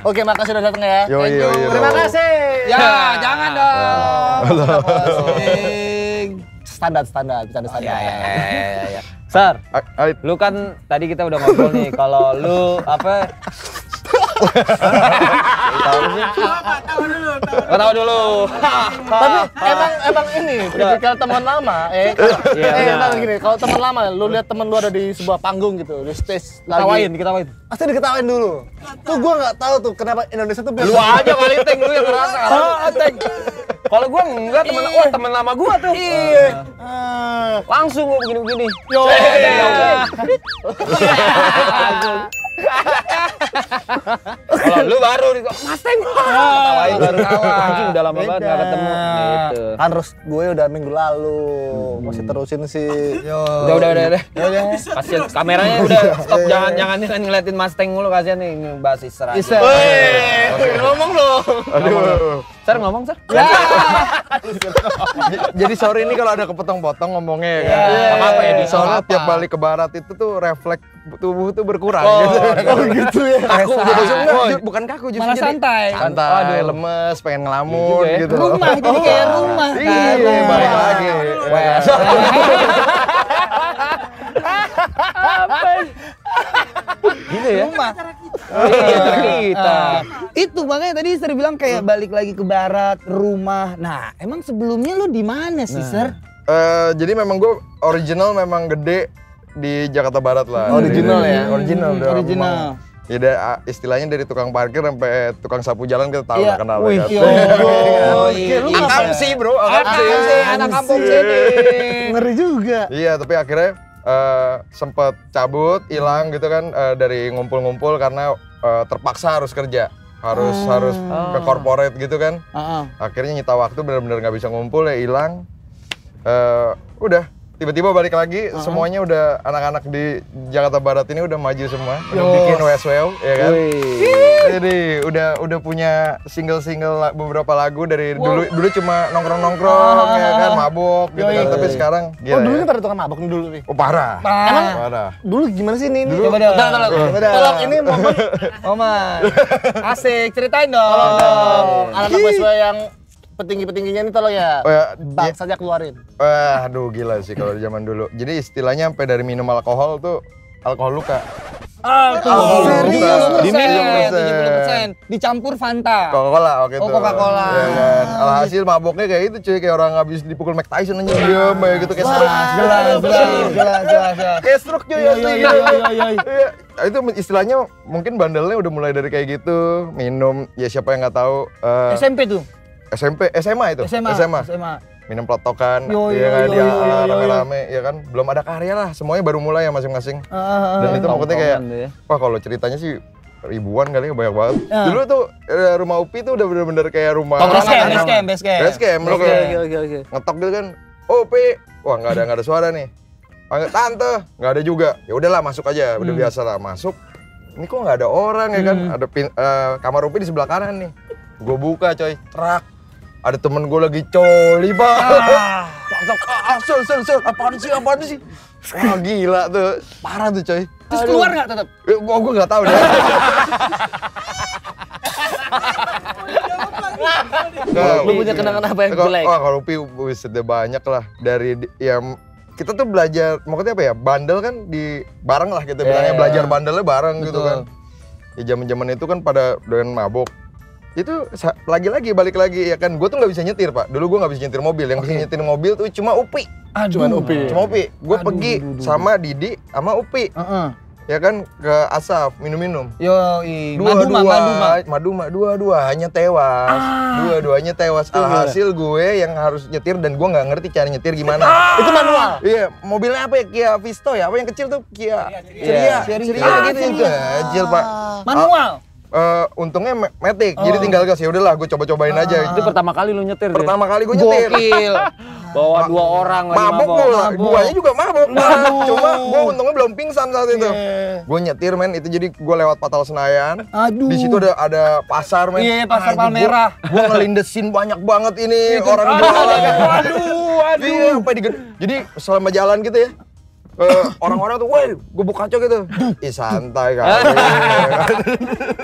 C: Oke, makasih udah datang ya.
E: Yo.
C: Terima kasih.
B: Ya, jangan dong.
C: Standar, bercanda standar.
D: Ya. Sar,
E: Aib.
D: lu kan tadi kita udah ngobrol nih kalau lu apa? Tahu dulu.
C: Tapi emang ini tipikal teman lama,
D: Iya, benar.
C: emang gini, kalau teman lama, lu lihat teman lu ada di sebuah panggung gitu, di stage lagi.
D: Diketawain.
C: Pasti diketawain dulu. Tuh gua nggak tahu tuh kenapa Indonesia tuh biasa.
D: Lu aja kali Teng, lu yang ngerasa. Teng. Kalau gua enggak teman lama gua tuh.
C: Iya.
D: Langsung gua begini-begini.
C: Yo.
D: Kalau lu baru Mas Teng. Ketawain baru. Anjing udah lama banget enggak ketemu gitu.
C: Kan terus gue udah minggu lalu, masih terusin sih.
D: Udah. Kasian kameranya udah stop, jangan ngeliatin Mas Teng mulu, kasian nih bahas Isra.
C: Ngomong dong.
E: Aduh.
D: Sar ngomong, Sar.
E: Jadi sorry ini kalau ada kepotong-potong ngomongnya ya kan.
D: Nggak apa-apa ya, di
E: Soalnya
D: apa.
E: tiap balik ke barat itu tuh refleks tubuh tuh berkurang
D: Oh,
E: gitu.
C: gitu ya.
E: Kaku bukan kaku justru
B: Malah
E: jadi
B: santai.
E: santai,
D: Aduh.
E: lemes, pengen ngelamun
D: Iya juga ya.
E: gitu.
B: Rumah, jadi kayak rumah.
E: Iya, balik lagi.
D: Gitu ya.
B: Rumah.
D: Iya, cara kita.
B: Itu makanya tadi Sir bilang kayak balik lagi ke barat, rumah. Nah, emang sebelumnya lu di mana sih, Sir?
E: Jadi memang gue original memang gede di Jakarta Barat lah.
C: Original ya?
E: Original udah.
B: Original.
E: memang. Ya istilahnya dari tukang parkir sampai tukang sapu jalan kita tahu
B: Iya.
E: lah kenal
B: Wih,
E: kan.
B: iya.
E: Angkam sih bro, angkam
B: sih, anak kampung sini.
C: Ngeri juga.
E: Iya, tapi akhirnya sempet cabut, hilang gitu kan dari ngumpul-ngumpul karena terpaksa harus kerja, harus ke corporate gitu kan. Akhirnya nyita waktu benar-benar nggak bisa ngumpul ya hilang. Udah tiba-tiba balik lagi, semuanya udah anak-anak di Jakarta Barat ini udah maju semua, udah bikin WSW ya kan. Jadi udah punya single beberapa lagu dari dulu cuma nongkrong ya kan, mabok gitu kan, tapi sekarang
C: Oh,
E: gila
C: dulu
E: ya.
C: kan pada tukang mabok nih dulu nih.
E: Oh parah.
C: Emang
E: Parah.
C: dulu gimana sih ini?
B: Coba dong.
C: Tolong ini momen
B: Oman. Asik, ceritain dong.
C: tolong dong. Anak-anak mahasiswa yang petinggi-petingginya ini tolong ya.
E: Oh ya,
C: Bang saja keluarin.
E: aduh gila sih kalau zaman dulu. Jadi istilahnya sampai dari minum alkohol tuh alkohol luka.
B: 70%. Dicampur Fanta.
E: Coca-Cola waktu itu.
B: Oh, Coca-Cola.
E: Iya kan. Alhasil maboknya kayak itu cuy, kayak orang habis dipukul Mike Tyson aja diem kayak gitu kayak stroke.
B: Jelas.
E: Kayak stroke cuy asli gitu. Iya. Itu istilahnya mungkin bandelnya udah mulai dari kayak gitu, minum ya siapa yang nggak tahu
B: SMP tuh.
E: SMA itu. SMA. Minum plotokan, ya kan, dia rame-rame, ya kan, belum ada karya lah, semuanya baru mulai ya masing-masing. Dan itu maksudnya kayak, wah kalau ceritanya sih ribuan kali, banyak banget. Dulu tuh rumah Upi tuh udah bener-bener kayak rumah
B: Base camp.
E: Lo kayak ngetok gitu kan, oh Upi, wah nggak ada suara nih. Panggil tante, nggak ada juga. Ya udahlah masuk aja, udah biasa lah masuk. Ini kok nggak ada orang ya kan? Ada kamar Upi di sebelah kanan nih. Gue buka coy, terak. Ada temen gue lagi coli, Pak. Sur, apaan sih? Wah gila tuh, parah tuh coy.
B: Terus keluar nggak tetap?
E: Gue nggak tahu deh.
C: Lu punya kenangan apa yang jelek?
E: Wah kalau Upi sudah banyak lah. Dari ya kita tuh belajar, maksudnya apa ya, bandel kan di bareng lah kita bilangnya, belajar bandelnya bareng gitu kan. Ya zaman-zaman itu kan pada dengan mabok. Itu lagi-lagi balik lagi ya kan, gue tuh nggak bisa nyetir Pak. Dulu gue nggak bisa nyetir mobil, yang bisa nyetir mobil tuh cuma Upi.
C: Cuma Upi.
E: Gue pergi sama Didi sama Upi. Ya kan ke Asaf minum-minum.
B: Yoi,
E: Dua-duanya tewas. Dua-duanya tewas. Hasil gue yang harus nyetir dan gue nggak ngerti cara nyetir gimana.
C: Itu manual.
E: Iya, mobilnya apa ya? Kia Visto ya? Apa yang kecil tuh? Ceria gitu yang kecil Pak.
B: Manual.
E: Untungnya matic, jadi tinggal gas. Ya udahlah, gue coba-cobain aja.
D: Itu pertama kali lu nyetir.
E: Pertama kali gue nyetir.
B: Gokil.
D: Bawa 2 orang lagi
E: mabok. Guanya juga mabok. Cuma gue untungnya belum pingsan saat itu. Gue nyetir men, itu jadi gue lewat Patal Senayan. Di situ ada pasar men.
B: Iya, pasar Palmerah.
E: Gue ngelindesin banyak banget ini orang jualan. Iya, jadi selama jalan gitu ya. Orang-orang tuh, woi, gue buka kacau gitu. Ih santai kali.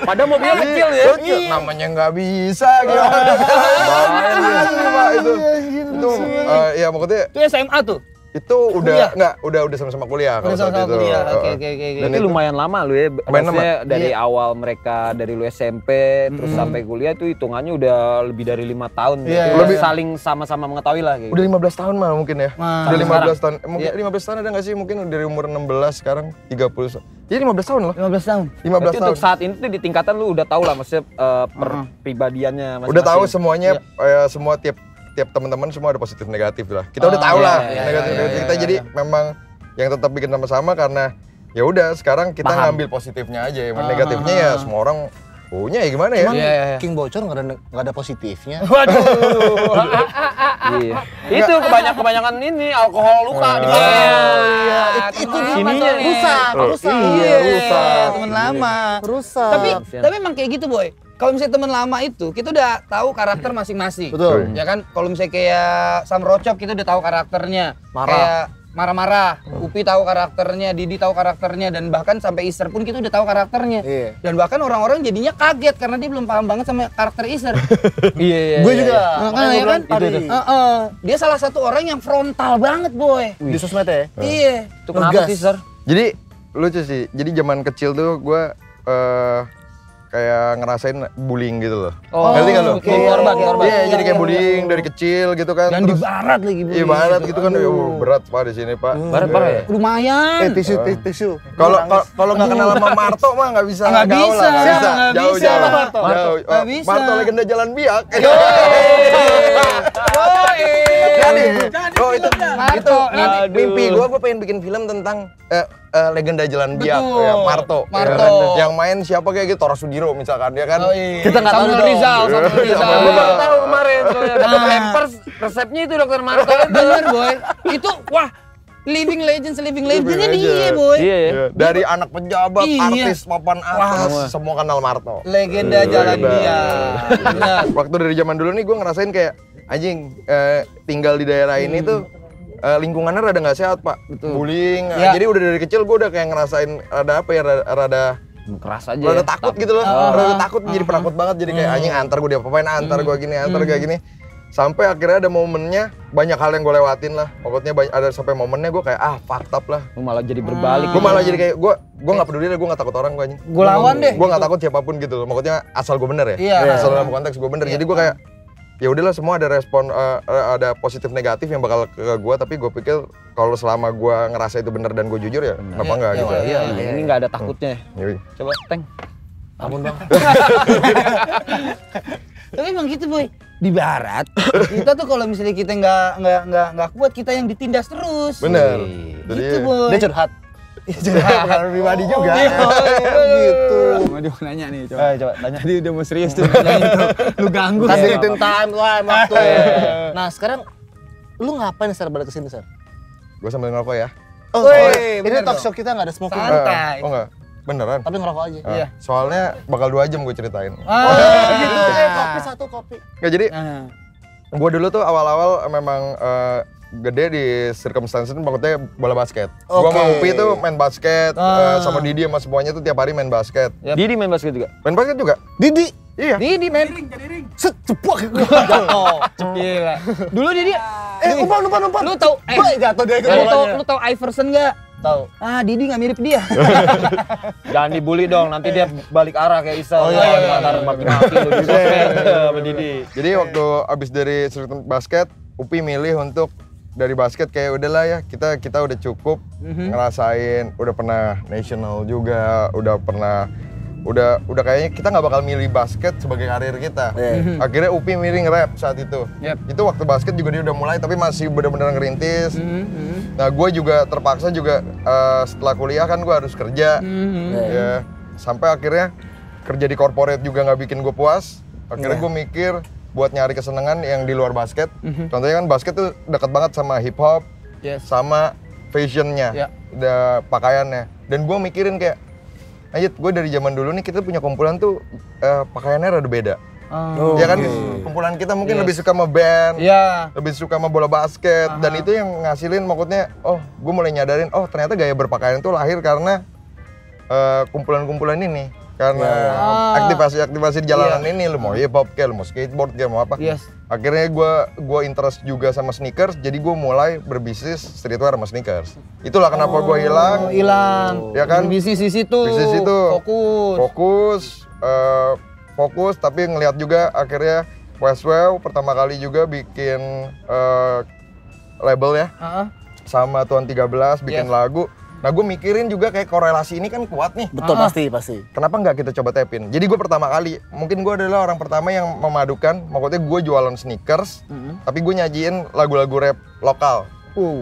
D: Padahal mobilnya kecil ya.
E: Namanya nggak bisa gitu. Bahaya itu. Itu ya maksudnya.
B: Itu SMA tuh.
E: Itu udah sama-sama kuliah kalau saat itu.
B: Oke.
D: Berarti lumayan lama lu ya. Maksudnya dari awal mereka dari lu SMP terus sampai kuliah itu hitungannya udah lebih dari 5 tahun. Lebih saling sama-sama mengetahui lah gitu.
E: Udah 15 tahun mah mungkin ya. Udah 15 tahun. Mungkin 15 tahun ada nggak sih? Mungkin dari umur 16 sekarang 30. Jadi 15 tahun loh.
B: 15 tahun.
E: 15 tahun.
D: Untuk saat ini tuh di tingkatan lu udah tahu lah maksudnya perpribadiannya masing-masing.
E: Udah tahu semuanya, semua tiap teman-teman semua ada positif negatif lah. Kita udah tahu lah negatif kita, jadi memang yang tetap bikin sama-sama karena ya udah sekarang kita ngambil positifnya aja, yang negatifnya ya semua orang punya ya gimana ya.
C: Emang King Bocor nggak ada positifnya.
B: Waduh.
D: Itu kebanyakan ini alkohol luka di
B: Itu
D: sininya
C: rusak.
B: Temen lama.
C: Rusak.
B: Tapi emang kayak gitu boy. Kalau misalnya teman lama itu, kita udah tahu karakter masing-masing.
C: Betul.
B: Ya kan, kalau misalnya kayak Sam Rocop kita udah tahu karakternya. Kayak marah-marah, Upi tahu karakternya, Didi tahu karakternya, dan bahkan sampai Iser pun kita udah tahu karakternya. Dan bahkan orang-orang jadinya kaget karena dia belum paham banget sama karakter Iser.
C: Gue juga.
B: Ya kan? Dia salah satu orang yang frontal banget boy.
C: Di sosmed ya?
B: Iya.
D: Itu kenapa sih, Sir?
E: Jadi lucu sih. Jadi zaman kecil tuh gue kayak ngerasain bullying gitu loh. Ngerti kan lo?
B: Korban.
E: Iya, jadi kayak bullying dari kecil gitu kan.
B: Dan di barat lagi bullying.
E: Iya, barat gitu kan. Berat Pak di sini, Pak.
D: Barat parah ya?
B: Lumayan.
C: Tisu.
E: Kalau nggak kenal sama Marto mah nggak bisa gaul lah. Jauh. Marto legenda Jalan Biak. Itu mimpi gue pengen bikin film tentang legenda Jalan Biak, ya, Marto. Yang main siapa kayak gitu, Tora Sudiro misalkan, ya kan?
B: Kita nggak tahu Rizal.
D: Gue baru tahu kemarin dapat hampers resepnya itu Dokter Marto.
B: Bener boy. Itu wah. Living Legends dia boy.
E: Iya. Dari anak pejabat, artis papan atas, semua kenal Marto.
B: Legenda Jalan Biak. Benar.
E: Waktu dari zaman dulu nih gue ngerasain kayak anjing tinggal di daerah ini tuh lingkungannya rada nggak sehat Pak. Bullying. Jadi udah dari kecil gue udah kayak ngerasain rada
D: keras aja.
E: Rada takut gitu loh. Rada takut jadi penakut banget, jadi kayak anjing antar gue diapa-apain, antar gue gini. Sampai akhirnya ada momennya, banyak hal yang gue lewatin lah. Pokoknya ada sampai momennya gue kayak fucked up lah.
D: Lu malah jadi berbalik.
E: Gue malah jadi kayak gue nggak peduli deh, gue nggak takut orang gue.
B: Gue lawan deh.
E: Gue nggak takut siapapun gitu loh. Maksudnya asal gue bener ya.
B: Iya.
E: Asal dalam konteks gue bener. Jadi gue kayak ya udahlah, semua ada respon, ada positif negatif yang bakal ke gue. Tapi gue pikir kalau selama gue ngerasa itu bener dan gue jujur ya, kenapa enggak gitu.
D: Iya, ini nggak ada takutnya. Coba Teng.
C: Ampun bang.
B: Tapi emang gitu boy, di barat kita tuh kalau misalnya kita nggak kuat, kita yang ditindas terus.
E: Bener.
B: Gitu boy.
C: Dia curhat.
B: Curhat
C: pribadi juga.
B: Gitu.
F: Mau dia mau nanya nih, coba.
C: Coba tanya.
F: Tadi udah mau serius tuh nanya itu. Lu ganggu
C: Tadi
F: ya.
C: limiting time tuh, waktu. Nah sekarang lu ngapain Sar balik ke sini Sar?
E: Gue sambil ngerokok ya.
C: Oh,
B: Woi,
C: ini
B: bener
C: talk
B: dong.
C: show kita nggak ada smoking.
B: Santai.
E: Oh enggak? Beneran?
C: Tapi ngerokok aja.
B: Iya.
E: Soalnya bakal 2 jam gue ceritain.
C: Gitu. Kopi satu kopi.
E: Nggak, jadi gue dulu tuh awal-awal memang gede di circumstance maksudnya bola basket. Gue sama Upi tuh main basket, sama Didi sama semuanya tuh tiap hari main basket.
D: Didi main basket juga.
E: Main basket juga?
C: Didi.
E: Iya.
B: Didi men.
C: Set cepuak.
B: Jatuh. Gila. Dulu Didi.
C: Umpan.
B: Lu tau?
C: Jatuh dia ke
B: Lu tau Iverson nggak?
C: Tahu.
B: Didi nggak mirip dia.
D: Jangan dibully dong, nanti dia balik arah kayak Isa.
C: Oh, iya.
D: Ntar maki-maki lu di sosmed sama Didi.
E: Jadi waktu abis dari circumstance basket, Upi milih untuk dari basket kayak udahlah ya, kita udah cukup ngerasain, udah pernah national juga, udah kayaknya kita nggak bakal milih basket sebagai karir kita. Akhirnya Upi milih nge-rap saat itu. Itu waktu basket juga dia udah mulai tapi masih benar-benar ngerintis. Nah gue juga terpaksa juga setelah kuliah kan gue harus kerja. Ya, sampai akhirnya kerja di corporate juga nggak bikin gue puas. Akhirnya gue mikir buat nyari kesenangan yang di luar basket. Contohnya kan basket tuh deket banget sama hip hop, sama fashionnya, pakaiannya. Dan gue mikirin kayak Ajit, gue dari zaman dulu nih kita punya kumpulan tuh pakaiannya rada beda. Ya kan, kumpulan kita mungkin lebih suka sama band, lebih suka sama bola basket, dan itu yang ngasilin maksudnya, gue mulai nyadarin, ternyata gaya berpakaian itu lahir karena kumpulan-kumpulan ini. Karena aktivasi-aktivasi di jalanan ini, lu mau hip hop kayak, lu mau skateboard kayak, mau apa. Akhirnya gue interest juga sama sneakers, jadi gue mulai berbisnis streetwear sama sneakers. Itulah kenapa gue hilang, ya kan?
B: Bisnis di situ.
E: Fokus, tapi ngelihat juga akhirnya Westwell pertama kali juga bikin label ya, sama Tuan 13 bikin lagu. Nah gue mikirin juga kayak korelasi ini kan kuat nih.
C: Betul, pasti.
E: Kenapa nggak kita coba tapin? Jadi gue pertama kali, mungkin gue adalah orang pertama yang memadukan, maksudnya gue jualan sneakers, tapi gue nyajiin lagu-lagu rap lokal.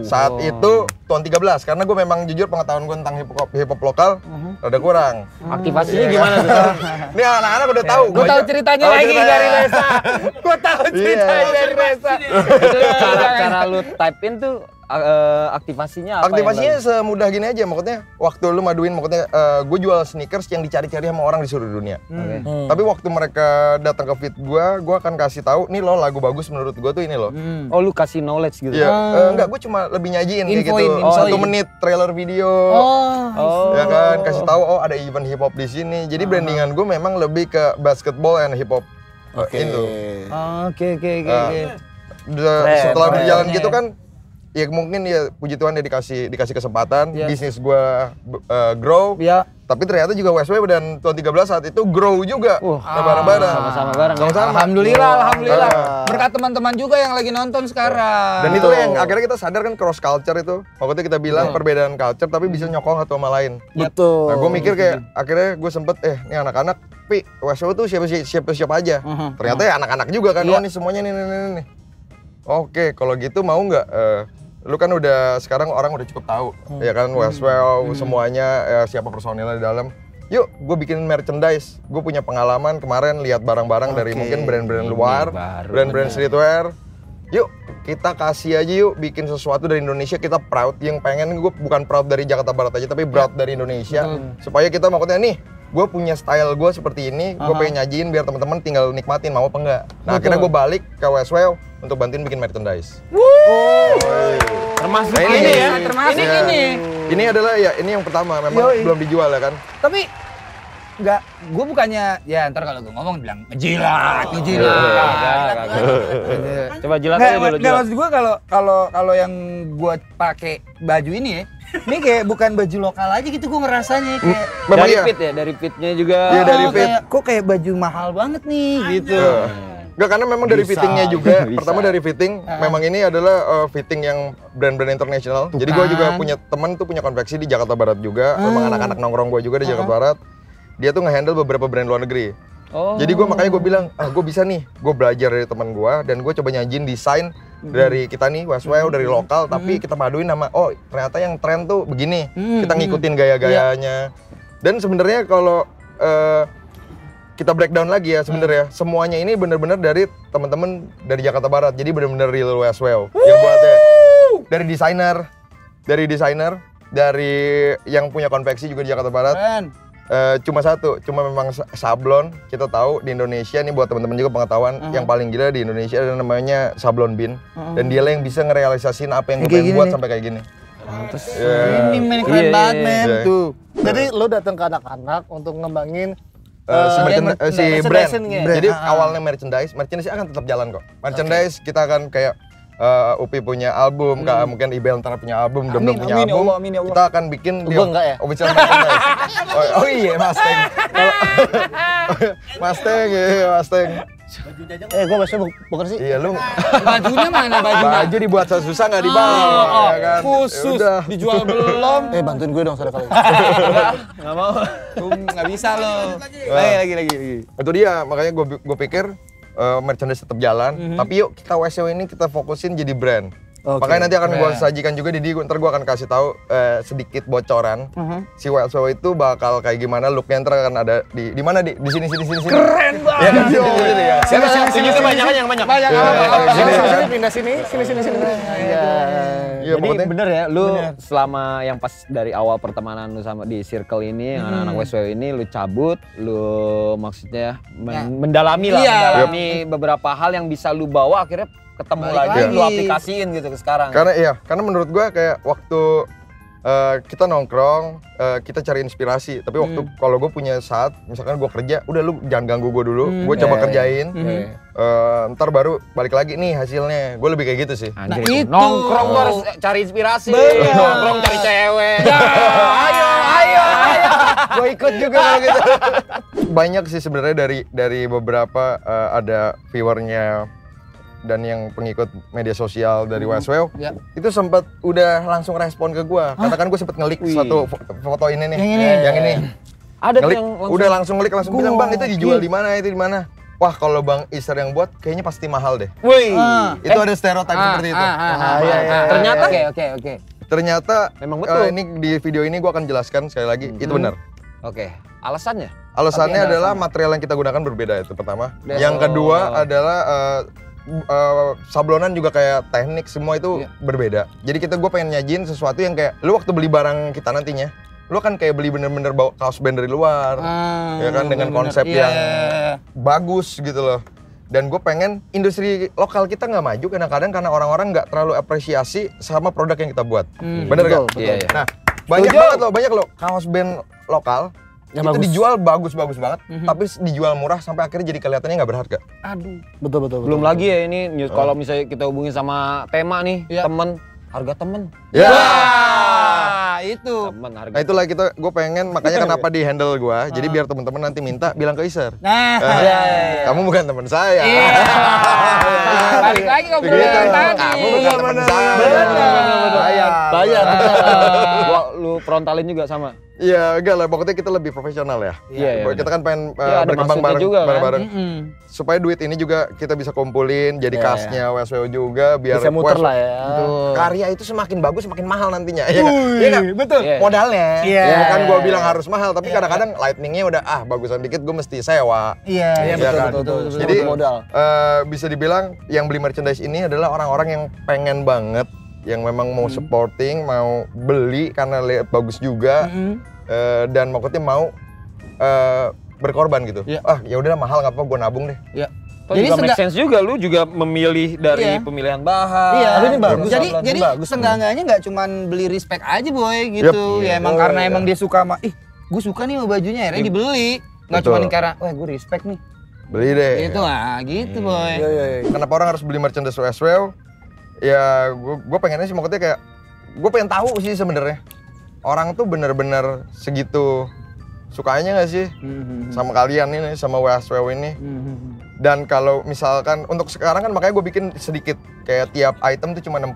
E: Saat itu Tuan 13, karena gue memang jujur pengetahuan gue tentang hip hop lokal rada kurang.
D: Aktivasinya gimana tuh?
E: Ini anak-anak udah tahu.
B: Gue tahu ceritanya lagi dari Reza. Gue tahu ceritanya dari Reza.
D: Cara lu type in tuh aktivasinya apa?
E: Aktivasinya semudah gini aja, maksudnya waktu lu maduin, maksudnya gue jual sneakers yang dicari-cari sama orang di seluruh dunia. Tapi waktu mereka datang ke feed gue akan kasih tahu, nih lo lagu bagus menurut gue tuh ini lo.
D: Oh lu kasih knowledge gitu?
E: Iya, enggak, gue cuma lebih nyajiin kayak gitu. 1 menit trailer video. Ya kan, kasih tahu ada event hip hop di sini. Jadi brandingan gue memang lebih ke basketball and hip hop. Itu.
B: Oke.
E: Setelah berjalan gitu kan, ya mungkin ya puji Tuhan dia dikasih kesempatan, bisnis gua grow. Tapi ternyata juga Westway dan Tuan 13 saat itu grow juga. Bareng-bareng.
D: Sama-sama bareng.
B: Alhamdulillah. Berkat teman-teman juga yang lagi nonton sekarang.
E: Dan itu yang akhirnya kita sadar kan, cross culture itu. Waktu kita bilang perbedaan culture tapi bisa nyokong satu sama lain.
C: Betul.
E: Nah, gue mikir kayak akhirnya gue sempet ini anak-anak, Westway tuh siapa aja. Ternyata ya anak-anak juga kan. Nih semuanya nih. Oke, kalau gitu mau nggak? Lu kan udah sekarang orang udah cukup tahu, ya kan, Westwell semuanya, siapa personilnya di dalam. Yuk, gue bikin merchandise. Gue punya pengalaman kemarin lihat barang-barang dari mungkin brand-brand luar, brand-brand streetwear. Yuk, kita kasih aja yuk bikin sesuatu dari Indonesia, kita proud. Yang pengen gue bukan proud dari Jakarta Barat aja, tapi proud dari Indonesia. Supaya kita maksudnya nih, gue punya style gue seperti ini, gue pengen nyajiin biar teman-teman tinggal nikmatin, mau apa enggak. Nah akhirnya gue balik ke Westwell untuk bantuin bikin merchandise.
D: Termasuk
E: Nah,
D: ini ya?
B: Termasuk ini.
E: Ini adalah ya, ini yang pertama, memang belum dijual ya kan.
B: Tapi Enggak, gue bukannya ya ntar kalau gue ngomong bilang ngejilat.
D: Coba jilat aja dulu.
B: Nggak, maksud gue kalau yang gue pakai baju ini ya, ini kayak bukan baju lokal aja gitu gue ngerasanya kayak.
E: Memang
D: Dari
E: iya.
D: fit ya, dari fitnya juga.
E: Iya, dari fit.
B: Kok kayak baju mahal banget nih gitu.
E: Enggak, karena memang dari
B: Bisa.
E: fittingnya juga.
D: Bisa.
E: Pertama dari fitting, memang ini adalah fitting yang brand-brand internasional. Jadi gue juga punya temen tuh punya konveksi di Jakarta Barat juga. Memang anak-anak nongkrong gue juga di Jakarta Barat. Dia tuh nge-handle beberapa brand luar negeri. Jadi makanya gue bilang, gue bisa nih. Gue belajar dari teman gue dan gue coba nyajin desain dari kita nih, Westwell, dari lokal. Tapi kita paduin sama, oh ternyata yang tren tuh begini. Kita ngikutin gaya-gayanya. Dan sebenarnya kalau kita breakdown lagi ya sebenarnya semuanya ini benar-benar dari teman-teman dari Jakarta Barat. Jadi benar-benar real Westwell yang buatnya dari desainer, dari yang punya konveksi juga di Jakarta Barat. Cuma memang sablon. Kita tahu di Indonesia nih buat teman-teman juga pengetahuan yang paling gila di Indonesia ada namanya Sablon Bin. Dan dia lah yang bisa ngerealisasiin apa yang gue pengen buat sampai kayak gini.
B: Ini main keren banget men tuh.
C: Jadi lo datang ke anak-anak untuk ngembangin
E: si brand.
C: merchandising-nya.
E: Jadi awalnya merchandise akan tetap jalan kok. Merchandise kita akan kayak Upi punya album, mungkin Ibel ntar punya album, Dom punya
B: amin, ya
E: album.
B: Allah, amin, ya Allah.
E: Kita akan bikin
C: Gua enggak ya?
E: official merchandise. Oh iya, Mustang. Mustang.
C: Gue biasanya bukan sih.
E: Iya lu.
B: Bajunya mana bajunya?
E: Baju dibuat susah nggak dibawa, ya kan?
B: Khusus
E: Udah.
B: dijual belum.
C: Bantuin gue dong sekali.
B: Nggak mau. Nggak bisa lo. Lagi.
E: Itu dia, makanya gue pikir merchandise tetap jalan, tapi yuk kita WSW ini kita fokusin jadi brand. Makanya nanti akan gue sajikan juga di ntar gue akan kasih tahu sedikit bocoran si WSW itu bakal kayak gimana looknya, ntar akan ada di mana di sini. Keren banget. Ya,
D: Sini tuh banyak yang banyak.
C: Sini pindah sini.
E: Iya,
D: Jadi
E: pokoknya
D: bener ya, lu selama yang pas dari awal pertemanan lu sama di circle ini, yang anak-anak Westwell ini, lu cabut, lu maksudnya mendalami lah, mendalami beberapa hal yang bisa lu bawa akhirnya ketemu lagi, lu aplikasiin gitu ke sekarang.
E: Karena menurut gue kayak waktu kita nongkrong, kita cari inspirasi. Tapi waktu kalau gue punya saat, misalkan gue kerja, udah lu jangan ganggu gue dulu, gue coba kerjain. Ntar baru balik lagi nih hasilnya. Gue lebih kayak gitu sih.
D: Anjir,
B: itu.
D: nongkrong lu harus cari inspirasi, nongkrong cari cewek.
B: Ayo.
E: Gue ikut juga kalau gitu. Banyak sih sebenarnya dari beberapa ada viewernya dan yang pengikut media sosial dari Westwell itu sempat udah langsung respon ke gua. Karena kan gua sempet ngelik suatu foto ini nih. Yang ini.
D: Ada tuh
E: Ngelik,
D: yang
E: udah langsung ngelik, langsung bilang, "Bang, itu dijual di mana? Itu di mana?" Wah, kalau Bang Iser yang buat kayaknya pasti mahal deh.
D: Wih.
E: Itu ada stereotip seperti itu.
D: Ternyata
B: Oke.
E: Ternyata
D: memang betul.
E: ini di video ini gua akan jelaskan sekali lagi, itu benar.
D: Oke, alasannya?
E: Alasannya adalah material yang kita gunakan berbeda, itu pertama. Yang kedua adalah sablonan juga kayak teknik semua itu berbeda. Jadi gue pengen nyajin sesuatu yang kayak lu waktu beli barang kita nantinya, lu kan kayak beli bener-bener bawa kaos band dari luar, ya kan, dengan konsep yang bagus gitu loh. Dan gue pengen industri lokal kita nggak maju kadang-kadang karena orang-orang nggak terlalu apresiasi sama produk yang kita buat. Bener gak?
D: Iya.
E: Nah, banyak loh kaos band lokal
C: Yang
E: itu
C: bagus.
E: dijual bagus banget, tapi dijual murah sampai akhirnya jadi kelihatannya nggak berharga.
C: Betul.
D: Belum lagi ya ini kalau misalnya kita hubungin sama tema nih, temen, harga temen.
E: Ya.
B: Itu.
D: Temen harga.
E: Nah itulah gue pengen, makanya kenapa di handle gue, jadi biar temen-temen nanti minta bilang ke Iser.
B: Nah,
E: Kamu bukan teman saya.
B: balik lagi ngobrolan tadi.
E: Kamu bukan teman saya.
C: Bayar.
D: Gua lu frontalin juga sama.
E: Iya, enggak lah, pokoknya kita lebih profesional ya.
D: Iya.
E: Kita kan pengen
D: Iya, ada
E: berkembang
D: maksudnya juga kan.
E: bareng. Supaya duit ini juga kita bisa kumpulin, jadi kasnya WSW juga, biar
C: Bisa muter lah ya.
E: karya itu semakin bagus, semakin mahal nantinya. Iya nggak?
B: Betul.
D: Iya.
E: Modalnya.
B: Iya.
E: Bukan gua bilang harus mahal, tapi kadang-kadang lightningnya udah bagusan dikit, gue mesti sewa.
B: Iya,
C: betul.
E: Jadi
C: Modal.
E: bisa dibilang yang beli merchandise ini adalah orang-orang yang pengen banget, yang memang mau supporting, mau beli karena lihat bagus juga, dan maksudnya mau berkorban gitu. Ya udah mahal nggak apa, gue nabung deh.
D: Jadi juga make sense juga, lu juga memilih dari pemilihan bahan.
B: Iya,
C: Tapi ini bagus.
B: Jadi seenggak-enggaknya nggak cuman beli respect aja boy gitu. Ya emang karena emang dia suka sama gue suka nih sama bajunya, akhirnya dibeli. Nggak
E: Betul.
B: cuma karena, wah gue respect nih.
E: Beli deh.
B: Gitu gitu boy.
E: Kenapa orang harus beli merchandise WSW? Ya gue pengennya sih maksudnya kayak gue pengen tahu sih sebenarnya orang tuh bener-bener segitu sukanya nggak sih sama kalian ini, sama WSW ini. Dan kalau misalkan untuk sekarang kan makanya gue bikin sedikit kayak tiap item tuh cuma 60.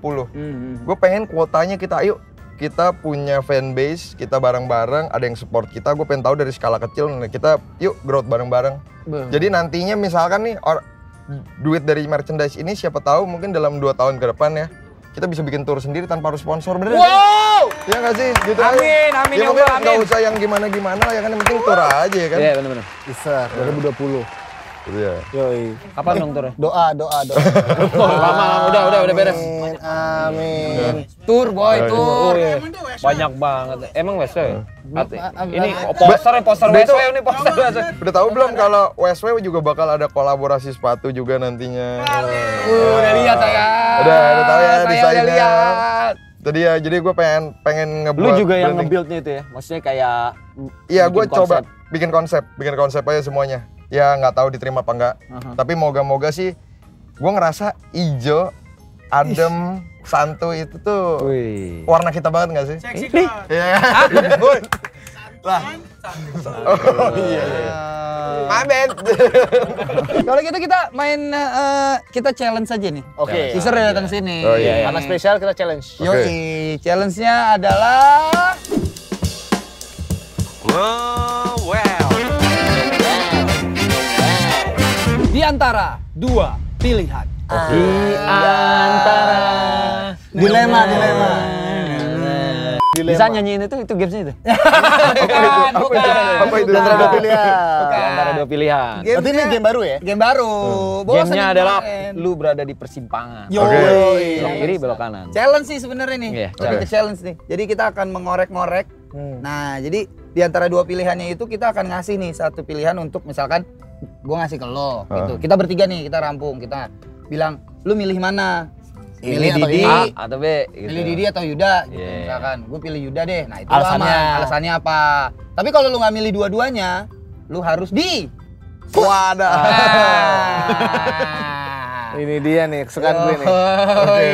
E: Gue pengen kuotanya kita, ayo kita punya fanbase, kita bareng-bareng, ada yang support kita. Gue pengen tahu dari skala kecil, kita yuk growth bareng-bareng. Jadi nantinya misalkan nih duit dari merchandise ini siapa tahu mungkin dalam 2 tahun ke depan ya kita bisa bikin tour sendiri tanpa harus sponsor, bener
B: Wow!
E: ya nggak sih? Gitu
B: Amin,
E: aja.
B: amin
E: Ya
B: ya
E: mungkin
B: Allah,
E: nggak
B: amin.
E: usah yang gimana-gimana lah ya kan, yang penting tour aja ya kan.
D: Iya benar-benar.
C: Bisa 2020.
E: Iya.
C: Yoi.
D: Kapan dong turnya?
C: Doa.
D: Lama, udah beres.
C: Amin.
B: Tur boy, tur.
D: Banyak banget. Emang WSW? Ini poster WSW nih, poster WSW.
E: Udah tahu belum kalau WSW juga bakal ada kolaborasi sepatu juga nantinya.
B: Udah lihat saya.
E: Udah tahu ya
B: Saya udah
E: desainnya.
B: lihat.
E: Tadi ya, jadi gue pengen ngebuat.
D: Lu juga yang
E: branding.
D: nge-buildnya itu ya? Maksudnya kayak
E: Iya, gue
D: bikin
E: coba
D: konsep.
E: bikin konsep aja semuanya. Ya nggak tahu diterima apa enggak. Tapi moga-moga sih, gue ngerasa ijo, adem, santuy itu tuh
D: Wih.
E: warna kita banget nggak sih?
A: Seksi kan?
E: Iya. Lah. Oh iya. Mabet.
B: Kalau gitu kita main kita challenge aja nih.
C: Oke.
B: Teaser udah datang sini.
E: Oh, iya.
C: Karena spesial kita challenge.
B: Yoi, challenge-nya adalah
A: Wow.
B: di antara 2 pilihan.
D: Di antara
C: Dilema.
D: Bisa nyanyiin itu gamesnya itu?
E: Apa itu?
C: Antara 2 pilihan.
D: Di antara 2 pilihan.
C: Berarti ini game baru ya?
B: Game baru. Bosen
D: Gamenya
B: nih
D: adalah
B: kemarin.
D: lu berada di persimpangan.
B: Yo.
E: Oke.
D: Belok kiri, belok kanan.
B: Challenge sih sebenarnya nih.
D: Iya,
B: Kita challenge nih. Jadi kita akan mengorek-ngorek. Nah, jadi di antara 2 pilihannya itu kita akan ngasih nih 1 pilihan untuk misalkan gua ngasih ke lo gitu. Kita bertiga nih, kita rampung, kita bilang lu milih mana? Milih
C: atau
B: Didi,
C: ini?
D: A atau B gitu.
B: milih Didi atau Yuda gitu.
D: Iya.
B: Misalkan gue pilih Yuda deh. Nah, itu
C: Alasannya?
B: aman. Alasannya apa? Tapi kalau lu nggak milih dua-duanya, lu harus di
E: Wadah.
C: Ini dia nih, kesukaan gue nih.
B: Oke.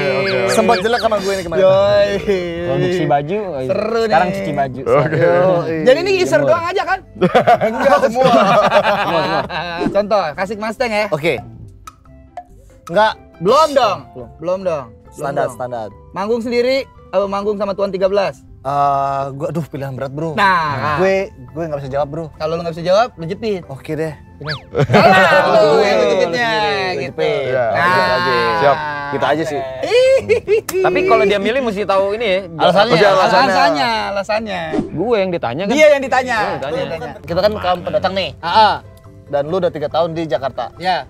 C: Sempat jelek sama gue nih kemarin.
D: Produksi baju.
B: Seru
D: Sekarang
B: nih.
D: cuci baju.
B: Jadi ini iser doang aja kan?
E: Enggak semua.
B: Contoh, kasih Mustang ya.
C: Oke. Enggak,
B: Belum dong. Belum dong.
C: standar.
B: Manggung sendiri, manggung sama Tuan 13.
C: Gue aduh pilihan berat, Bro.
B: Nah,
C: Gue nggak bisa jawab, Bro.
B: kalau lu nggak bisa jawab, lu jepit.
C: Oke deh. Ini.
B: Salah lu yang lu jepitnya gitu.
E: Iya,
B: Siap.
C: Gitu aja sih.
D: Tapi kalau dia milih mesti tahu ini ya.
C: Alasannya.
B: Alasannya.
D: Gue yang ditanya kan.
B: Dia yang ditanya.
D: Gua yang ditanya.
B: Dia yang
C: Kita kan kaum pendatang nih. Dan lu udah 3 tahun di Jakarta.
B: Ya,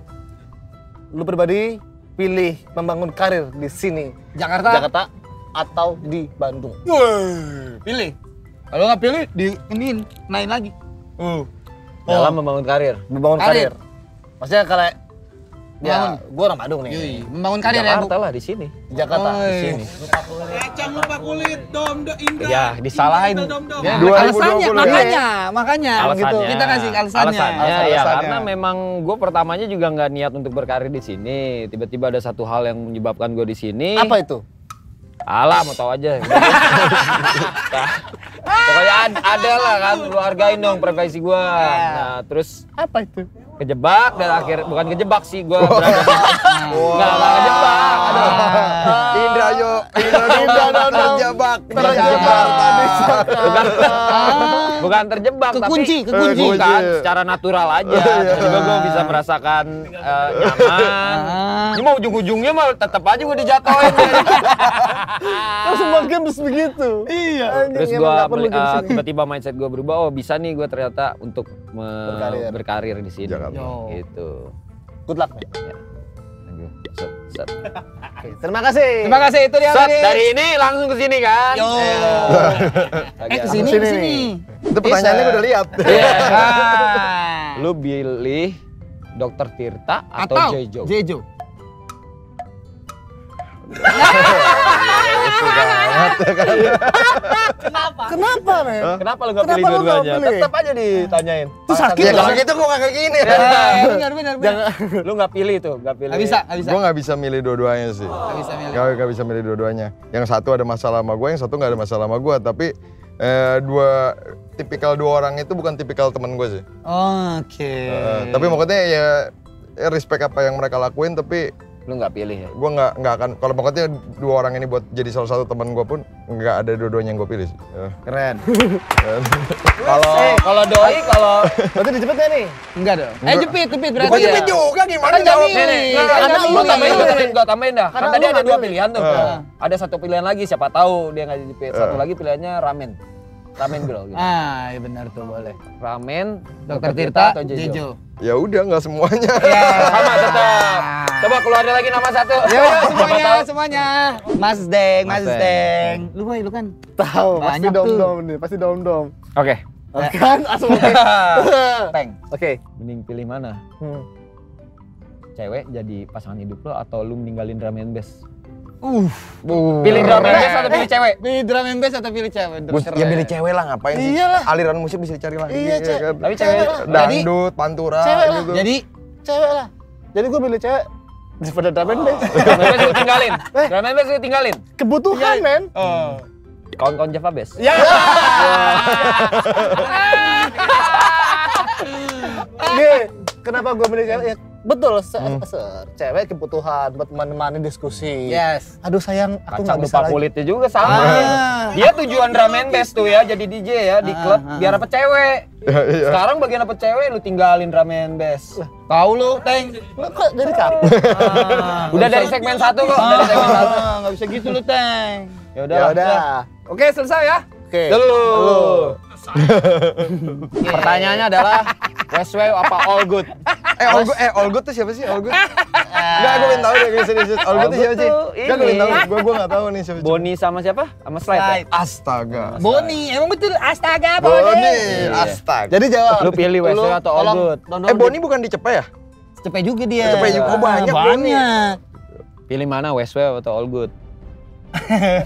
C: Lu pribadi pilih membangun karir di sini,
B: Jakarta.
C: atau di Bandung?
B: Pilih. Kalau nggak pilih, diinin, naik lagi.
D: Dalam membangun karir.
C: Membangun
B: Karir.
C: karir. Maksudnya kalau
B: Membangun.
C: ya gue orang Bandung nih.
B: Yui, membangun karir ya, Bu.
D: Jakarta lah di sini.
C: Jakarta.
B: Oi.
D: Di sini.
A: Kacang lupa kulit, Indra.
D: Ya, disalahin.
B: Ya,
E: 2020
B: makanya gitu. Kita kasih alasannya.
D: Ya karena memang gue pertamanya juga nggak niat untuk berkarir di sini. Tiba-tiba ada satu hal yang menyebabkan gue di sini.
C: Apa itu?
D: Alah, mau tahu aja. Pokoknya ada lah kan, lu hargain dong privasi gue. Nah, terus
C: Apa itu?
D: kejebak dan bukan kejebak sih, gue berada di nggak kejebak.
E: Indra yo. Terjebak.
D: Bukan terjebak,
B: Kekunci,
D: tapi
B: kekunci.
D: bukan secara natural aja. Tiba gue bisa merasakan nyaman. Cuma ujung-ujungnya mah tetap aja gue dijatuhin.
C: Kok semua games begitu? Iya.
D: Terus gue tiba-tiba mindset gue berubah. Oh bisa nih gue ternyata untuk berkarir di sini.
E: Jakarta.
D: Gitu.
C: Good luck. nih.
D: Thank you. Set.
C: Oke, terima kasih.
B: Terima kasih itu dia
D: Set,
B: tadi.
D: dari ini langsung ke sini kan?
B: Yo.
D: Lagi
B: Kesini,
C: Sini
B: kesini.
C: nih.
E: Itu pertanyaannya gue udah lihat.
D: Iya.
B: Ah.
D: Lu pilih Dr. Tirta atau Jejo?
B: Jejo.
C: Kenapa, men?
D: Kenapa lu nggak
C: Kenapa
D: pilih
C: lu nggak
D: dua-duanya?
C: pilih?
D: Tetap aja ditanyain.
C: Itu sakit
E: Ya
C: loh.
E: kalau gitu gue gak kayak gini.
B: Benar.
D: Lu nggak pilih tuh, nggak pilih.
B: Nggak bisa.
E: Gue gak bisa milih dua-duanya sih.
B: Nggak bisa milih.
E: Gak bisa milih dua-duanya. Yang satu ada masalah sama gue, yang satu gak ada masalah sama gue. Tapi tipikal dua orang itu bukan tipikal temen gue sih.
B: Oke.
E: Tapi maksudnya ya respect apa yang mereka lakuin, tapi
D: Lu nggak pilih ya?
E: gue nggak akan, kalau pokoknya dua orang ini buat jadi salah satu teman gue pun nggak ada dua-duanya yang gue pilih sih.
B: Keren.
D: Kalau doi, kalau
C: Berarti dijepit nggak nih?
B: Enggak dong. Jepit berarti.
E: Gue jepit juga gimana
B: Kan
E: jawabnya?
B: jadi.
C: Karena
D: Gua tambahin dah. Kan
C: Karena
D: tadi
C: lu
D: ada
C: nggak
D: dua
C: pilih.
D: pilihan tuh. Ada satu pilihan lagi, siapa tahu dia nggak dijepit. Satu lagi pilihannya ramen. Ramen girl gitu.
B: Ah, iya benar tuh boleh.
D: Ramen,
B: Dokter Tirta,
D: atau
B: Jejo.
E: Ya udah nggak semuanya.
D: Sama tetap. Coba keluarin lagi nama satu.
B: Ya
D: Siapa tahu.
B: semuanya. Mas Deng. Lu kan
C: Tahu, pasti
B: banyak tuh.
C: dom-dom nih, pasti dom-dom.
D: Oke.
C: Kan langsung oke.
B: Teng.
C: Oke.
D: Mending pilih mana? Cewek jadi pasangan hidup lo atau lu ninggalin drum and bass? Pilih drum and bass atau pilih cewek?
B: Pilih drum and bass atau pilih cewek?
E: Ya pilih cewek lah, ngapain sih?
C: Iyalah.
E: Aliran musik bisa dicari lagi.
C: Iya,
E: ya kan?
D: Tapi cewek
E: Dangdut, pantura
C: Cewek lah.
E: gitu.
B: Jadi
C: Cewek lah. Jadi gue pilih cewek daripada drum and bass.
D: drum and bass lu tinggalin. Drum and bass lu tinggalin.
C: Kebutuhan, men.
D: Kawan-kawan Java Bass.
C: Ya. Nih, kenapa gue milih cewek? Ya, betul, cewek kebutuhan buat menemani diskusi.
B: yes.
C: Aduh sayang, aku
D: Kacang
C: nggak bisa
D: lupa
C: lagi.
D: kulitnya juga sama. Dia tujuan drum and bass tuh ya, jadi DJ ya di klub biar dapet cewek. Sekarang bagian dapet cewek lu tinggalin drum and bass.
B: Tahu lu, Teng.
C: Lo kok jadi kaku?
D: Udah dari segmen 1 kok, dari segmen 1.
B: Enggak bisa gitu lu, Teng.
D: Ya udah.
C: Ya udah.
B: Oke, selesai ya.
C: Oke.
D: Dulu. Pertanyaannya adalah Westwave apa All Good?
E: All Good tuh siapa sih? All Good? Enggak, gue pengen tahu deh serius. All Good tuh siapa sih? Enggak, gue pengen tahu. Gue enggak tahu nih siapa.
D: Boni sama siapa? Sama Slide ya?
E: Astaga.
B: Boni, emang betul astaga
E: Boni, astaga.
C: Jadi jawab.
D: Lu pilih Westwave atau All Good?
E: Boni bukan di Cepe ya?
B: Cepet juga dia.
E: Cepet juga. Oh, banyak Boni.
B: Banyak.
D: Pilih mana Westwave atau All Good?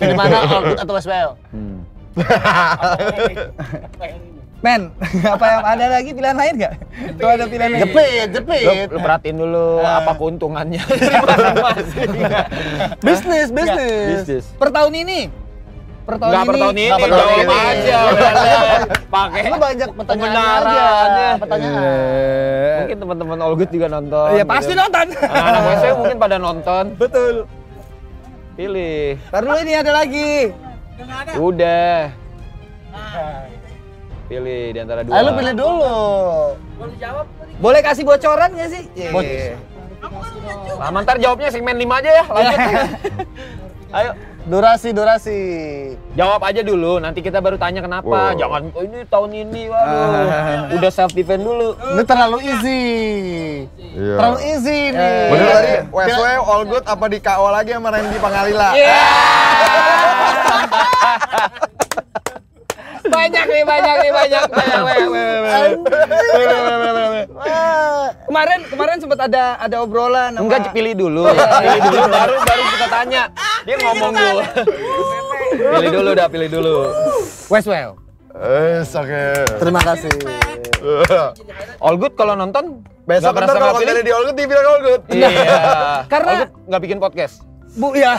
C: Pilih mana, All Good atau Westwell?
B: Men, apa yang ada lagi pilihan lain nggak? Tuh ada pilihan lain.
C: Jepit.
D: Lu perhatiin dulu apa keuntungannya dari masing-masing.
C: Bisnis.
D: Bisnis.
B: Per tahun ini. Per tahun
D: Enggak per tahun ini,
C: Nggak per tahun
D: jawab
C: ini.
D: aja. Pakai
C: Lu banyak pertanyaan
D: pembenaran.
C: aja. Pertanyaan.
D: Mungkin teman-teman All Good juga nonton.
B: Iya pasti
D: gitu.
B: nonton.
D: Anak-anak Westwave mungkin pada nonton.
B: Betul.
D: Pilih.
B: Ntar dulu ini ada lagi.
D: Udah. Pilih di antara dua.
C: Ayo lu pilih dulu.
B: Boleh kasih bocoran nggak sih?
D: Lama ntar jawabnya segmen 5 aja ya. Lanjut. Ayo.
C: Durasi.
D: Jawab aja dulu, nanti kita baru tanya kenapa.
E: Wow.
D: Jangan, oh ini tahun ini, waduh. Udah self defense dulu.
C: Ini terlalu easy.
E: Iya.
C: Terlalu easy nih.
E: Bener tadi, Westwave, All Good apa di KO lagi sama Randy Pangalila?
B: Banyak nih. Kemarin sempat ada obrolan sama
D: Enggak, pilih dulu. Pilih dulu baru kita tanya. Dia ngomong dulu. Pilih dulu.
B: Westwell.
E: Oke.
C: Terima kasih.
D: All Good kalau nonton
E: Besok
D: nggak
E: ntar kalau
D: pilih.
E: kontennya di All Good, dibilang All Good.
D: Iya.
B: Karena-
D: All Good nggak bikin podcast.
B: Bu ya.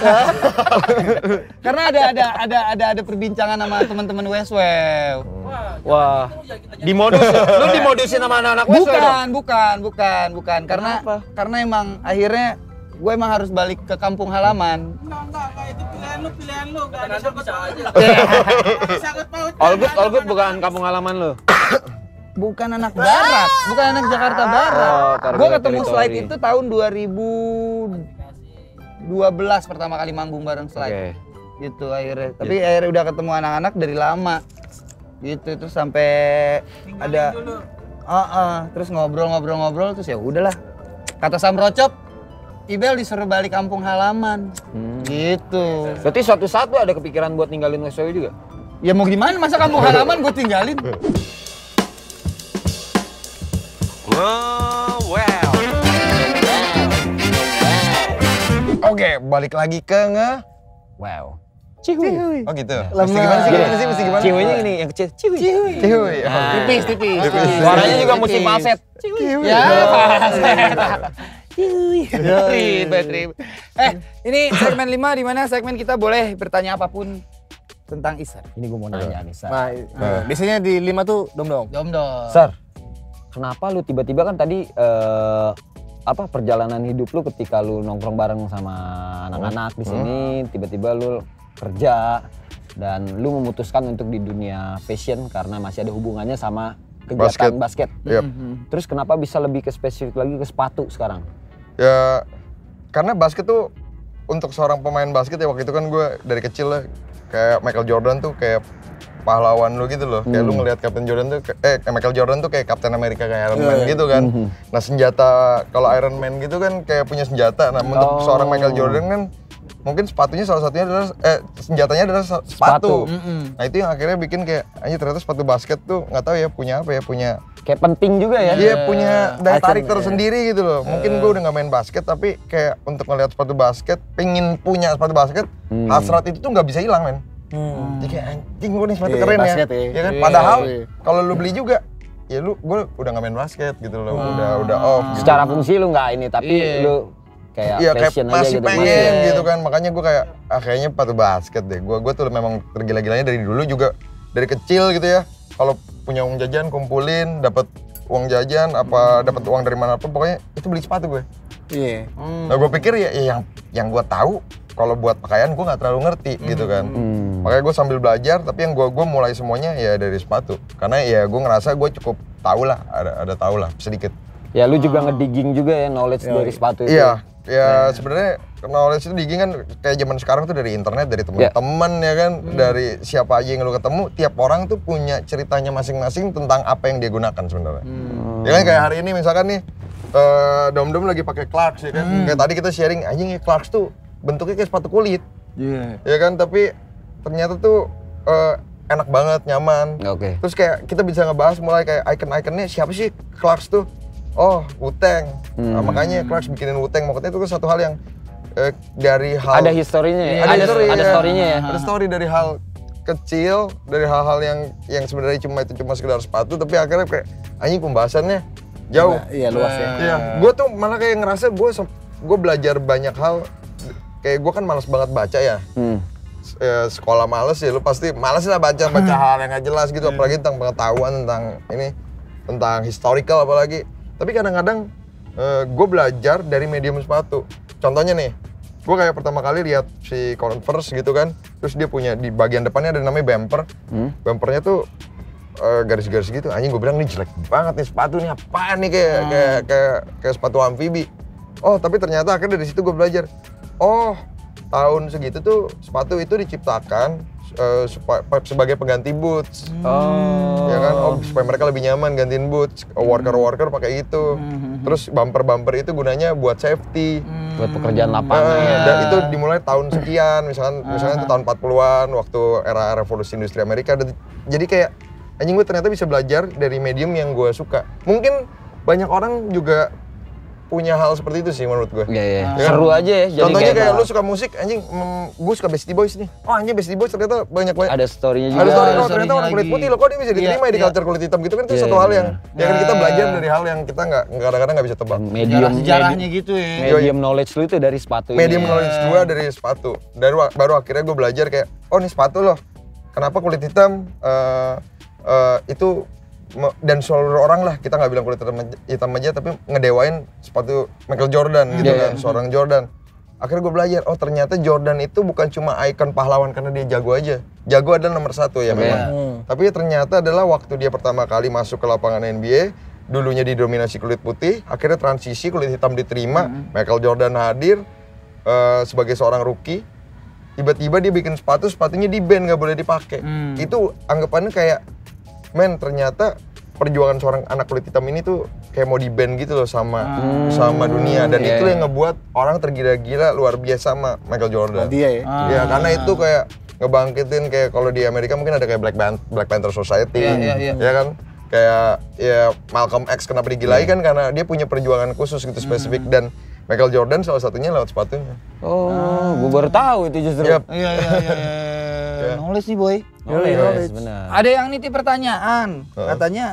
B: Karena ada perbincangan sama teman-teman Westwell.
D: Wah. Dimodus. Lu dimodusin sama anak-anak Westwave dong?
B: Bukan. Karena emang akhirnya gue emang harus balik ke kampung halaman.
A: Enggak, itu pilihan lu, enggak ada bisa aja. Sangat mau.
D: All Good bukan kampung halaman lu.
B: Bukan anak barat, bukan anak Jakarta Barat.
D: Target
B: Gue ketemu
D: teritori.
B: Slide itu tahun 2012 pertama kali manggung bareng Slide. Gitu akhirnya. Tapi akhirnya udah ketemu anak-anak dari lama. Gitu terus sampai ada terus ngobrol terus ya udahlah. Kata Sam Rocop, Ibel disuruh balik kampung halaman. Gitu.
D: Berarti suatu saat lu ada kepikiran buat ninggalin Westwave juga?
B: Ya mau gimana masa kampung halaman gue tinggalin?
A: Wow.
E: Oke, balik lagi ke
D: Wow. Cihuy.
E: Oh gitu. Mesti gimana sih? Mesti gimana?
D: Cihuy-nya ini yang kecil. Cihuy.
E: Cihuy.
C: Tipis.
D: Suaranya juga mesti falset.
B: Ya, ribet. Ini segmen 5 di mana segmen kita boleh bertanya apapun tentang Isar.
D: Ini gue mau nanya nih, Sar.
C: Nah, biasanya di 5 tuh dom.
D: Sar, kenapa lu tiba-tiba kan tadi perjalanan hidup lu ketika lu nongkrong bareng sama anak-anak di sini, tiba-tiba lu kerja dan lu memutuskan untuk di dunia fashion karena masih ada hubungannya sama kegiatan basket.
E: Yep.
D: Terus kenapa bisa lebih ke spesifik lagi ke sepatu sekarang?
E: Ya karena basket tuh untuk seorang pemain basket ya waktu itu kan gue dari kecil lah kayak Michael Jordan tuh kayak pahlawan lu gitu loh. Kayak lu ngelihat Captain Jordan tuh Michael Jordan tuh kayak Captain America kayak Iron Man gitu kan. Nah senjata kalau Iron Man gitu kan kayak punya senjata. Nah untuk seorang Michael Jordan kan mungkin sepatunya salah satunya adalah senjatanya adalah sepatu. Nah itu yang akhirnya bikin kayak ternyata sepatu basket tuh nggak tahu ya punya
D: kayak penting juga ya.
E: Iya punya daya tarik tersendiri gitu loh. Mungkin gue udah nggak main basket tapi kayak untuk ngeliat sepatu basket, pengen punya sepatu basket, hasrat itu tuh nggak bisa hilang men. Jadi kayak anjing gue nih sepatu keren
C: basket,
E: ya kan. Padahal kalau lu beli juga ya gue udah nggak main basket gitu loh. Udah off. Gitu.
D: Secara fungsi lu nggak ini tapi lu kayak fashion aja
E: masih
D: gitu.
E: pengen gitu kan. Makanya gue kayak kayaknya sepatu basket deh. Gue tuh memang tergila-gilanya dari dulu juga dari kecil gitu ya. Kalau punya uang jajan kumpulin, dapat uang jajan apa dapat uang dari mana pun pokoknya itu beli sepatu gue.
C: Iya.
E: Nah gue pikir ya yang gue tahu kalau buat pakaian gue nggak terlalu ngerti gitu kan. Makanya gue sambil belajar tapi yang gue mulai semuanya ya dari sepatu. Karena ya gue ngerasa gue cukup tahu lah ada tahu lah sedikit.
D: Ya lu juga ngedigging juga ya knowledge dari sepatu itu.
E: Iya. Ya sebenarnya knowledge itu digging kan kayak zaman sekarang tuh dari internet, dari teman-teman ya kan, dari siapa aja yang lu ketemu, tiap orang tuh punya ceritanya masing-masing tentang apa yang dia gunakan sebenarnya. Ya kan kayak hari ini misalkan nih Dom lagi pakai Clarks ya kan. Kayak tadi kita sharing anjing ya Clarks tuh bentuknya kayak sepatu kulit. Iya. Ya kan tapi ternyata tuh enak banget, nyaman.
D: Oke.
E: Terus kayak kita bisa ngebahas mulai kayak icon-iconnya siapa sih Clarks tuh? Oh, Wu-Tang. Nah, makanya Clarks bikinin Wu-Tang. Maksudnya itu satu hal yang dari hal
D: ada historinya ya. Ada story-nya ya.
E: Ada story dari hal kecil, dari hal-hal yang sebenarnya cuma sekedar sepatu tapi akhirnya kayak anjing pembahasannya jauh.
C: Iya, luas ya.
E: Iya, gue tuh malah kayak ngerasa gue belajar banyak hal. Kayak gue kan malas banget baca ya. Sekolah males ya, lu pasti males lah baca hal yang gak jelas gitu, apalagi tentang pengetahuan tentang historical apalagi. Tapi kadang-kadang gue belajar dari medium sepatu. Contohnya nih, gue kayak pertama kali lihat si Converse gitu kan, terus dia punya di bagian depannya ada namanya bumper. Bumpernya tuh garis-garis gitu. Anjing gue bilang nih jelek banget nih sepatu nih, apaan nih kayak sepatu amfibi. Oh tapi ternyata akhirnya dari situ gue belajar. Oh tahun segitu tuh sepatu itu diciptakan sebagai pengganti boots. Ya kan, supaya mereka lebih nyaman gantiin boots. Worker pakai itu. Terus bumper itu gunanya buat safety.
D: Buat pekerjaan lapangan.
E: Dan itu dimulai tahun sekian, misalnya itu tahun 40-an waktu era revolusi industri Amerika. Jadi kayak anjing gue ternyata bisa belajar dari medium yang gue suka. Mungkin banyak orang juga punya hal seperti itu sih menurut gue.
D: Iya. Seru aja ya. Jadi
E: contohnya kayak lu suka musik, anjing gue suka Beastie Boys nih. Oh anjing Beastie Boys ternyata banyak
D: ada story-nya juga.
E: Ada story, ternyata orang kulit putih loh, kok dia bisa diterima di culture kulit hitam gitu kan. Itu satu hal yang kan kita belajar dari hal yang kita kadang-kadang nggak bisa tebak.
F: Sejarahnya gitu ya.
D: Medium knowledge lu itu dari sepatu.
E: Medium knowledge gue dari sepatu. Baru akhirnya gue belajar kayak, oh nih sepatu loh. Kenapa kulit hitam itu dan seluruh orang lah, kita nggak bilang kulit hitam aja tapi ngedewain sepatu Michael Jordan gitu kan, seorang Jordan. Akhirnya gue belajar, oh ternyata Jordan itu bukan cuma ikon pahlawan karena dia jago aja. Jago adalah nomor 1 ya memang. Tapi ternyata adalah waktu dia pertama kali masuk ke lapangan NBA, dulunya didominasi kulit putih, akhirnya transisi kulit hitam diterima, Michael Jordan hadir sebagai seorang rookie. Tiba-tiba dia bikin sepatunya di-ban, nggak boleh dipakai. Itu anggapannya kayak, men ternyata perjuangan seorang anak kulit hitam ini tuh kayak mau di-ban gitu loh sama dunia. Dan itu yang ngebuat orang tergila-gila luar biasa sama Michael Jordan.
C: Dia ya?
E: Ya karena itu kayak ngebangkitin kayak kalau di Amerika mungkin ada kayak Black Panther Society. Ya kan? Kayak ya Malcolm X kenapa digilai kan karena dia punya perjuangan khusus gitu spesifik. Dan Michael Jordan salah satunya lewat sepatunya.
D: Oh, gue baru tahu itu justru.
E: Iya.
F: Iya.
B: Knowledge nih boy.
D: Knowledge, benar.
B: Ada yang nitip pertanyaan, katanya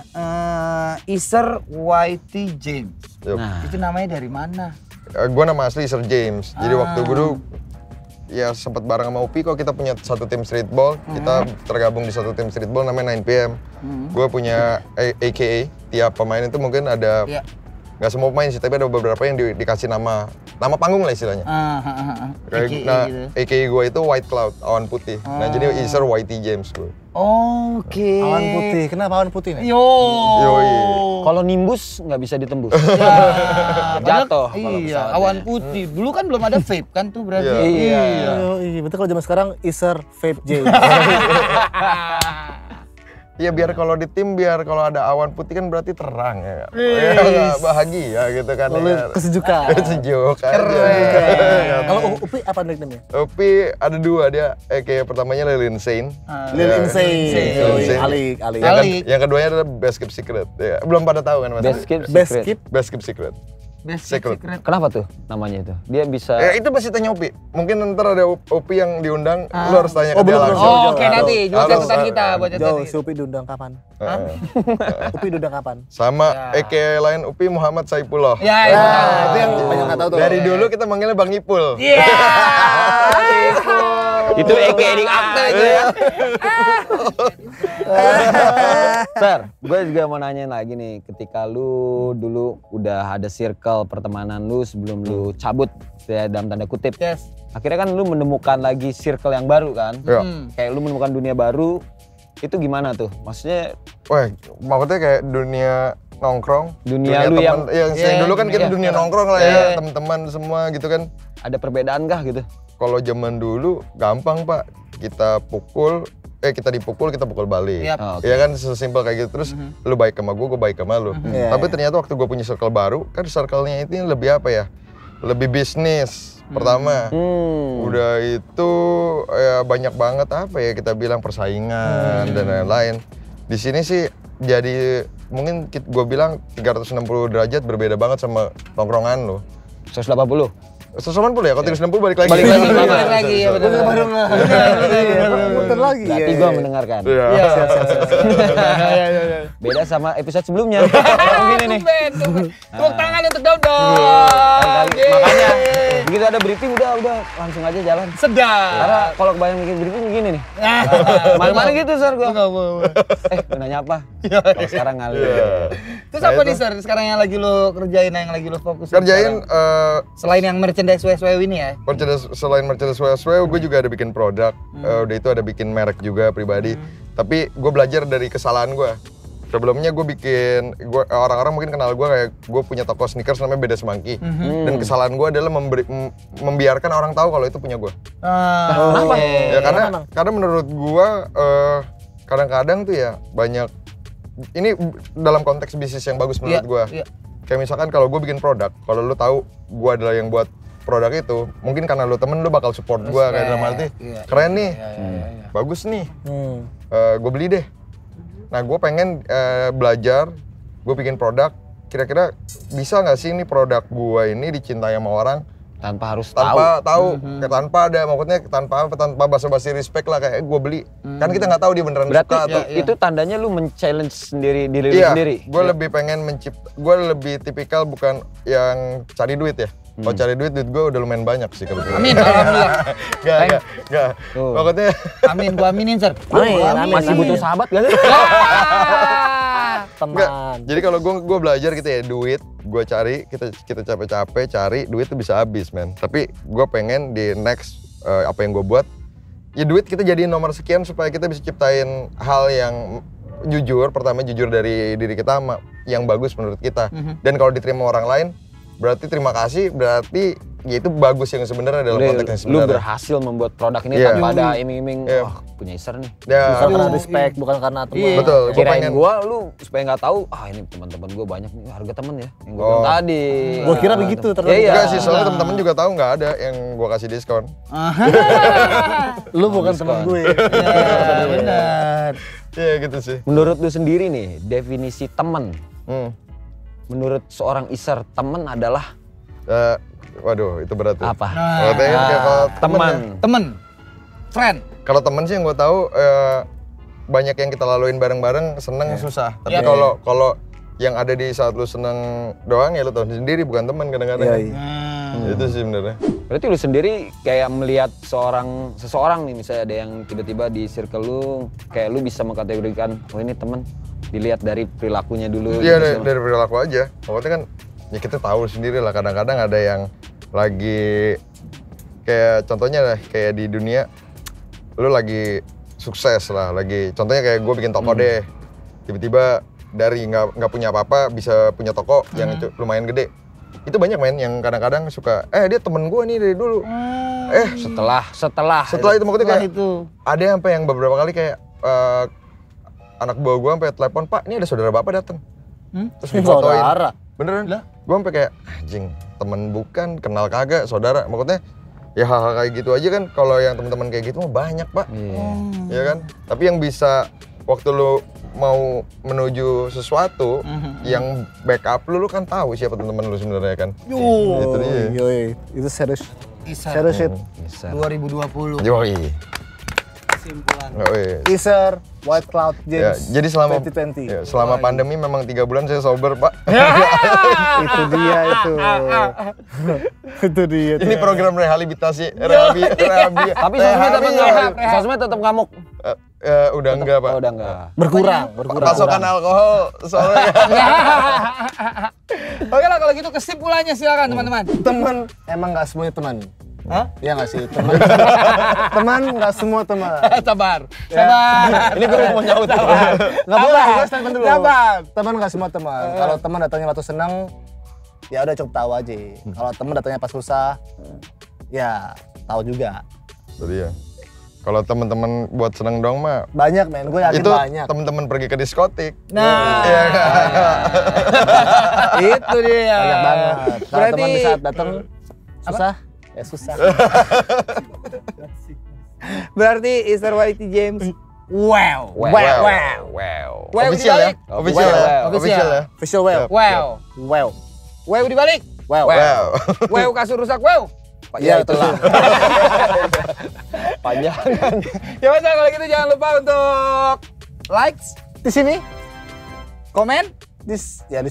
B: Iser YT James.
E: Yup.
D: Nah,
B: Itu namanya dari mana?
E: Gue nama asli Sir James. Jadi waktu gue dulu ya sempat bareng sama Upi kok kita punya satu tim streetball. Kita tergabung di satu tim streetball namanya 9PM. Gue punya AKA. Tiap pemain itu mungkin ada
B: Iya.
E: nggak semua pemain sih, tapi ada beberapa yang dikasih nama panggung lah istilahnya.
B: AKA gitu.
E: AKA gue itu White Cloud, awan putih. Nah jadi Iser YT James gue.
B: Oke.
C: Awan putih. Kenapa awan putih nih?
B: Yo.
E: Yoi.
D: kalau nimbus nggak bisa ditembus.
B: Ya,
D: Jatuh
B: padahal-
D: kalau
B: Iya,
D: pesawatnya.
B: awan putih. Dulu kan belum ada vape kan tuh berarti.
E: Iya.
C: Iya, betul kalau zaman sekarang Iser Vape James.
E: Iya biar kalau di tim biar kalau ada awan putih kan berarti terang ya. Ya nggak bahagia gitu kan.
C: Lalu
E: ya.
C: kesejukan.
E: Sejuk aja.
C: Kalau Upi apa nickname-nya?
E: Upi ada dua dia, kayak pertamanya Lil Insane.
C: Lil
E: Ya.
C: Insane.
E: Insane.
C: Alik.
E: Yang keduanya adalah Best Kept Secret. Ya, belum pada tahu kan Mas?
D: Best Kept
C: Best
D: Secret.
C: Keep.
E: Best Kept Secret.
B: Best
E: Secret.
D: Kenapa tuh namanya itu? Dia bisa
E: Ya itu pasti tanya Upi. Mungkin ntar ada Upi yang diundang, lu harus tanya ke dia
C: belum,
E: langsung.
B: Oh, oke nanti buat
E: Harus,
B: catatan kita, buat catatan
C: Jauh,
B: kita.
C: si Upi diundang kapan?
E: Heeh.
C: Upi diundang kapan?
E: Sama
B: Ya.
E: lain Upi Muhammad Saipullah.
B: Ya,
C: Nah,
B: itu.
C: itu yang banyak nggak tahu tuh.
E: Dari dulu kita manggilnya Bang Ipul.
B: Iya.
D: itu edik akte itu ya. Sir, gue juga mau nanyain lagi nih, ketika lu dulu udah ada circle pertemanan lu sebelum lu cabut ya dalam tanda kutip.
B: Yes.
D: Akhirnya kan lu menemukan lagi circle yang baru kan?
E: Ya.
D: Kayak lu menemukan dunia baru, itu gimana tuh? Maksudnya
E: Wah, maksudnya kayak dunia nongkrong.
D: Dunia lu
E: teman.
D: yang-
E: Yang dulu kan kita
D: iya.
E: dunia nongkrong lah ya,
D: Iya.
E: teman-teman semua gitu kan.
D: ada perbedaan kah gitu?
E: Kalau zaman dulu gampang Pak, kita dipukul, kita pukul balik.
B: Yap.
D: Oh, oke.
E: Ya kan sesimpel kayak gitu. Terus lu baik sama gue baik sama lu.
C: Iya,
E: Tapi
C: iya.
E: ternyata waktu gue punya circle baru, kan circle-nya itu lebih apa ya? Lebih bisnis pertama. Udah itu ya banyak banget apa ya kita bilang persaingan dan lain-lain. Di sini sih jadi mungkin gue bilang 360 derajat berbeda banget sama tongkrongan lo.
D: 180?
E: 180 ya, kalau 360 balik lagi.
D: Balik lagi,
B: Balik lagi ya betul.
C: Muter lagi.
D: Berarti gua mendengarkan.
E: Iya.
D: Beda sama episode sebelumnya. Begini nih.
B: Tepuk tangan untuk Dodo.
D: Makanya begitu ada briefing udah langsung aja jalan.
B: Sedap.
D: Karena kalau kebayang bikin briefing begini nih. Malam-malam gitu Sar gua. Lu nanya apa? Kalau sekarang ngalir.
B: Terus apa nih Sir sekarang yang lagi lo kerjain, yang lagi lo fokus?
E: Kerjain
B: Selain yang merchandise WSW ini ya?
E: selain merchandise WSW, gue juga ada bikin produk. Udah itu ada bikin merek juga pribadi. Tapi gue belajar dari kesalahan gue. Sebelumnya orang-orang mungkin kenal gue kayak gue punya toko sneakers namanya Beda Semangki. Dan kesalahan gue adalah membiarkan orang tahu kalau itu punya gue.
B: Kenapa?
E: Ya karena menurut gue kadang-kadang tuh ya banyak ini dalam konteks bisnis yang bagus menurut gue.
B: Iya.
E: Kayak misalkan kalau gue bikin produk, kalau lu tahu gue adalah yang buat produk itu, mungkin karena lu temen lu bakal support gue kayak dalam arti keren nih, bagus nih, gue beli deh. Nah gue pengen belajar, gue bikin produk, kira-kira bisa nggak sih ini produk gue ini dicintai sama orang
D: Tanpa harus
E: tanpa tahu, tanpa ada maksudnya tanpa basa-basi respect lah kayak gue beli, kan kita nggak tahu dia beneran
D: Berarti
E: suka atau
D: itu tandanya lu men-challenge sendiri diri lu
E: iya,
D: sendiri.
E: gue lebih pengen gue lebih tipikal bukan yang cari duit ya. Kalau cari duit gue udah lumayan banyak sih kebetulan.
B: Amin, alhamdulillah.
E: Gak.
D: Tuh.
E: Maksudnya
B: Amin, gua aminin Sir.
C: Amin.
D: Masih butuh sahabat gak sih?
E: enggak.
C: Teman.
E: Jadi kalau gue belajar gitu ya, duit gue cari, kita capek-capek cari, duit tuh bisa habis men. Tapi gue pengen di next apa yang gue buat, ya duit kita jadiin nomor sekian supaya kita bisa ciptain hal yang jujur, pertama jujur dari diri kita sama yang bagus menurut kita. Dan kalau diterima orang lain, berarti terima kasih, berarti ya itu bagus yang sebenarnya dalam konteks yang
D: Lu
E: sebenarnya.
D: berhasil membuat produk ini
E: Iya.
D: tanpa ada iming-iming,
E: Iya.
D: wah punya Iser nih.
E: Ya,
C: Bukan karena respect, bukan karena teman.
E: betul. Gue
D: Kirain
E: pengen.
D: gua lu supaya nggak tahu, ini teman-teman gua banyak nih harga temen ya yang gua
E: Oh.
D: bilang tadi.
C: Gua kira begitu, ternyata
D: Iya.
E: Enggak sih, soalnya temen-temen juga tahu nggak ada yang gue kasih diskon.
C: Lu bukan teman gue.
B: Iya, benar.
E: Iya gitu sih.
D: Menurut lu sendiri nih, definisi temen.
E: Hmm.
D: Menurut seorang Iser, temen adalah
E: Waduh, itu berat tuh.
D: apa?
E: Maksudnya kayak kalau
D: Teman.
E: ya.
B: Temen. Friend.
E: Kalau temen sih yang gue tahu banyak yang kita laluin bareng-bareng, seneng susah. Tapi kalau yang ada di saat lu seneng doang ya lu tahu sendiri, bukan teman kadang-kadang. Itu sih sebenarnya.
D: Berarti lu sendiri kayak melihat seseorang nih, misalnya ada yang tiba-tiba di circle lu, kayak lu bisa mengkategorikan, oh ini temen, dilihat dari perilakunya dulu.
E: Iya, dari perilaku aja. Maksudnya kan ya kita tahu sendiri lah, kadang-kadang ada yang lagi kayak contohnya lah kayak di dunia lu lagi sukses lah, lagi contohnya kayak gue bikin toko deh, tiba-tiba dari nggak punya apa-apa bisa punya toko yang lumayan gede. Itu banyak men yang kadang-kadang suka dia temen gue nih dari dulu. Setelah itu maksudnya kayak itu ada yang sampai yang beberapa kali kayak anak buah gue sampai telepon, Pak ini ada saudara bapak datang. Terus difotoin.
C: Saudara?
E: Beneran? Gue sampai kayak anjing, temen bukan, kenal kagak, saudara. Maksudnya ya hal-hal kayak gitu aja kan, kalau yang teman-teman kayak gitu mah banyak Pak. Iya kan? Tapi yang bisa waktu lu mau menuju sesuatu yang backup lu kan tahu siapa teman-teman lu sebenarnya kan. Itu dia.
C: Itu serius.
B: Serius
C: shit.
B: 2020.
E: Yoi.
A: Kesimpulan.
C: Teaser White Cloud
E: Ya,
C: Games
E: jadi selama
C: 2020.
E: selama pandemi memang 3 bulan saya sober, Pak.
C: Itu dia itu. Itu dia.
E: Ini program rehabilitasi,
D: Tapi sosmed tetap ngamuk.
E: udah enggak, Pak.
D: Oh, udah enggak.
C: Berkurang.
E: Pasokan alkohol soalnya.
B: Oke lah kalau gitu kesimpulannya silakan teman-teman.
C: Teman emang nggak semuanya teman. Hah? Iya nggak sih teman. Teman nggak semua teman.
B: Sabar.
C: Ini gue mau nyaut. Nggak boleh. Gue statement dulu.
B: Sabar.
C: Teman nggak semua teman. Kalau teman datangnya waktu senang, ya udah cukup tahu aja. Kalau teman datangnya pas susah, ya tahu juga.
E: Jadi ya. Kalau teman-teman buat seneng dong mah
C: banyak men, gue yakin
E: itu
C: banyak.
E: teman-teman pergi ke diskotik.
B: Nah,
E: iya kan?
B: Itu dia.
C: Banyak banget. Kalau
B: Berarti
C: teman di saat datang susah, ya susah.
B: Berarti Easter Whitey James. Wow.
E: Official ya? Official ya?
C: Official wow.
B: Wow. Wow dibalik.
C: Wow.
B: Wow kasur rusak wow.
C: Iya itulah.
D: Panjangan.
B: Ya mas, kalau gitu jangan lupa untuk likes
C: Di sini,
B: komen,
C: di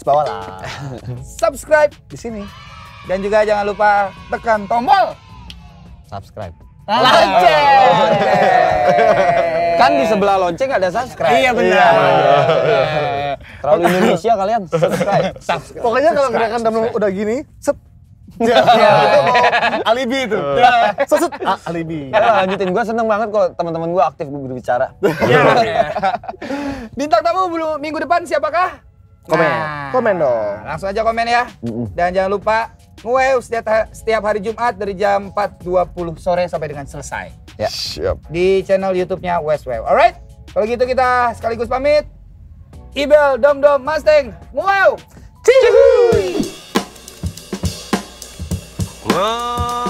C: bawah lah.
B: subscribe
C: Di sini.
B: dan juga jangan lupa tekan tombol
D: Subscribe.
B: lonceng.
D: Kan di sebelah lonceng ada subscribe.
B: Iya benar.
D: Terlalu Indonesia kalian. Subscribe.
C: Pokoknya kalau gerakan dam udah gini, set. Itu alibi itu. Set. Alibi.
D: Lanjutin, gue seneng banget kalau teman-teman gue aktif berbicara.
B: Bintang tamu minggu depan siapakah?
C: Komen dong.
B: Langsung aja komen ya. Dan jangan lupa nge-wave setiap hari Jumat dari jam 4.20 sore sampai dengan selesai.
D: Ya.
E: Siap.
B: Di channel YouTube-nya Westwave. Alright? Kalau gitu kita sekaligus pamit. Ibel, Dom, Mustang, nge-wave. Cihuy!
G: Whoa.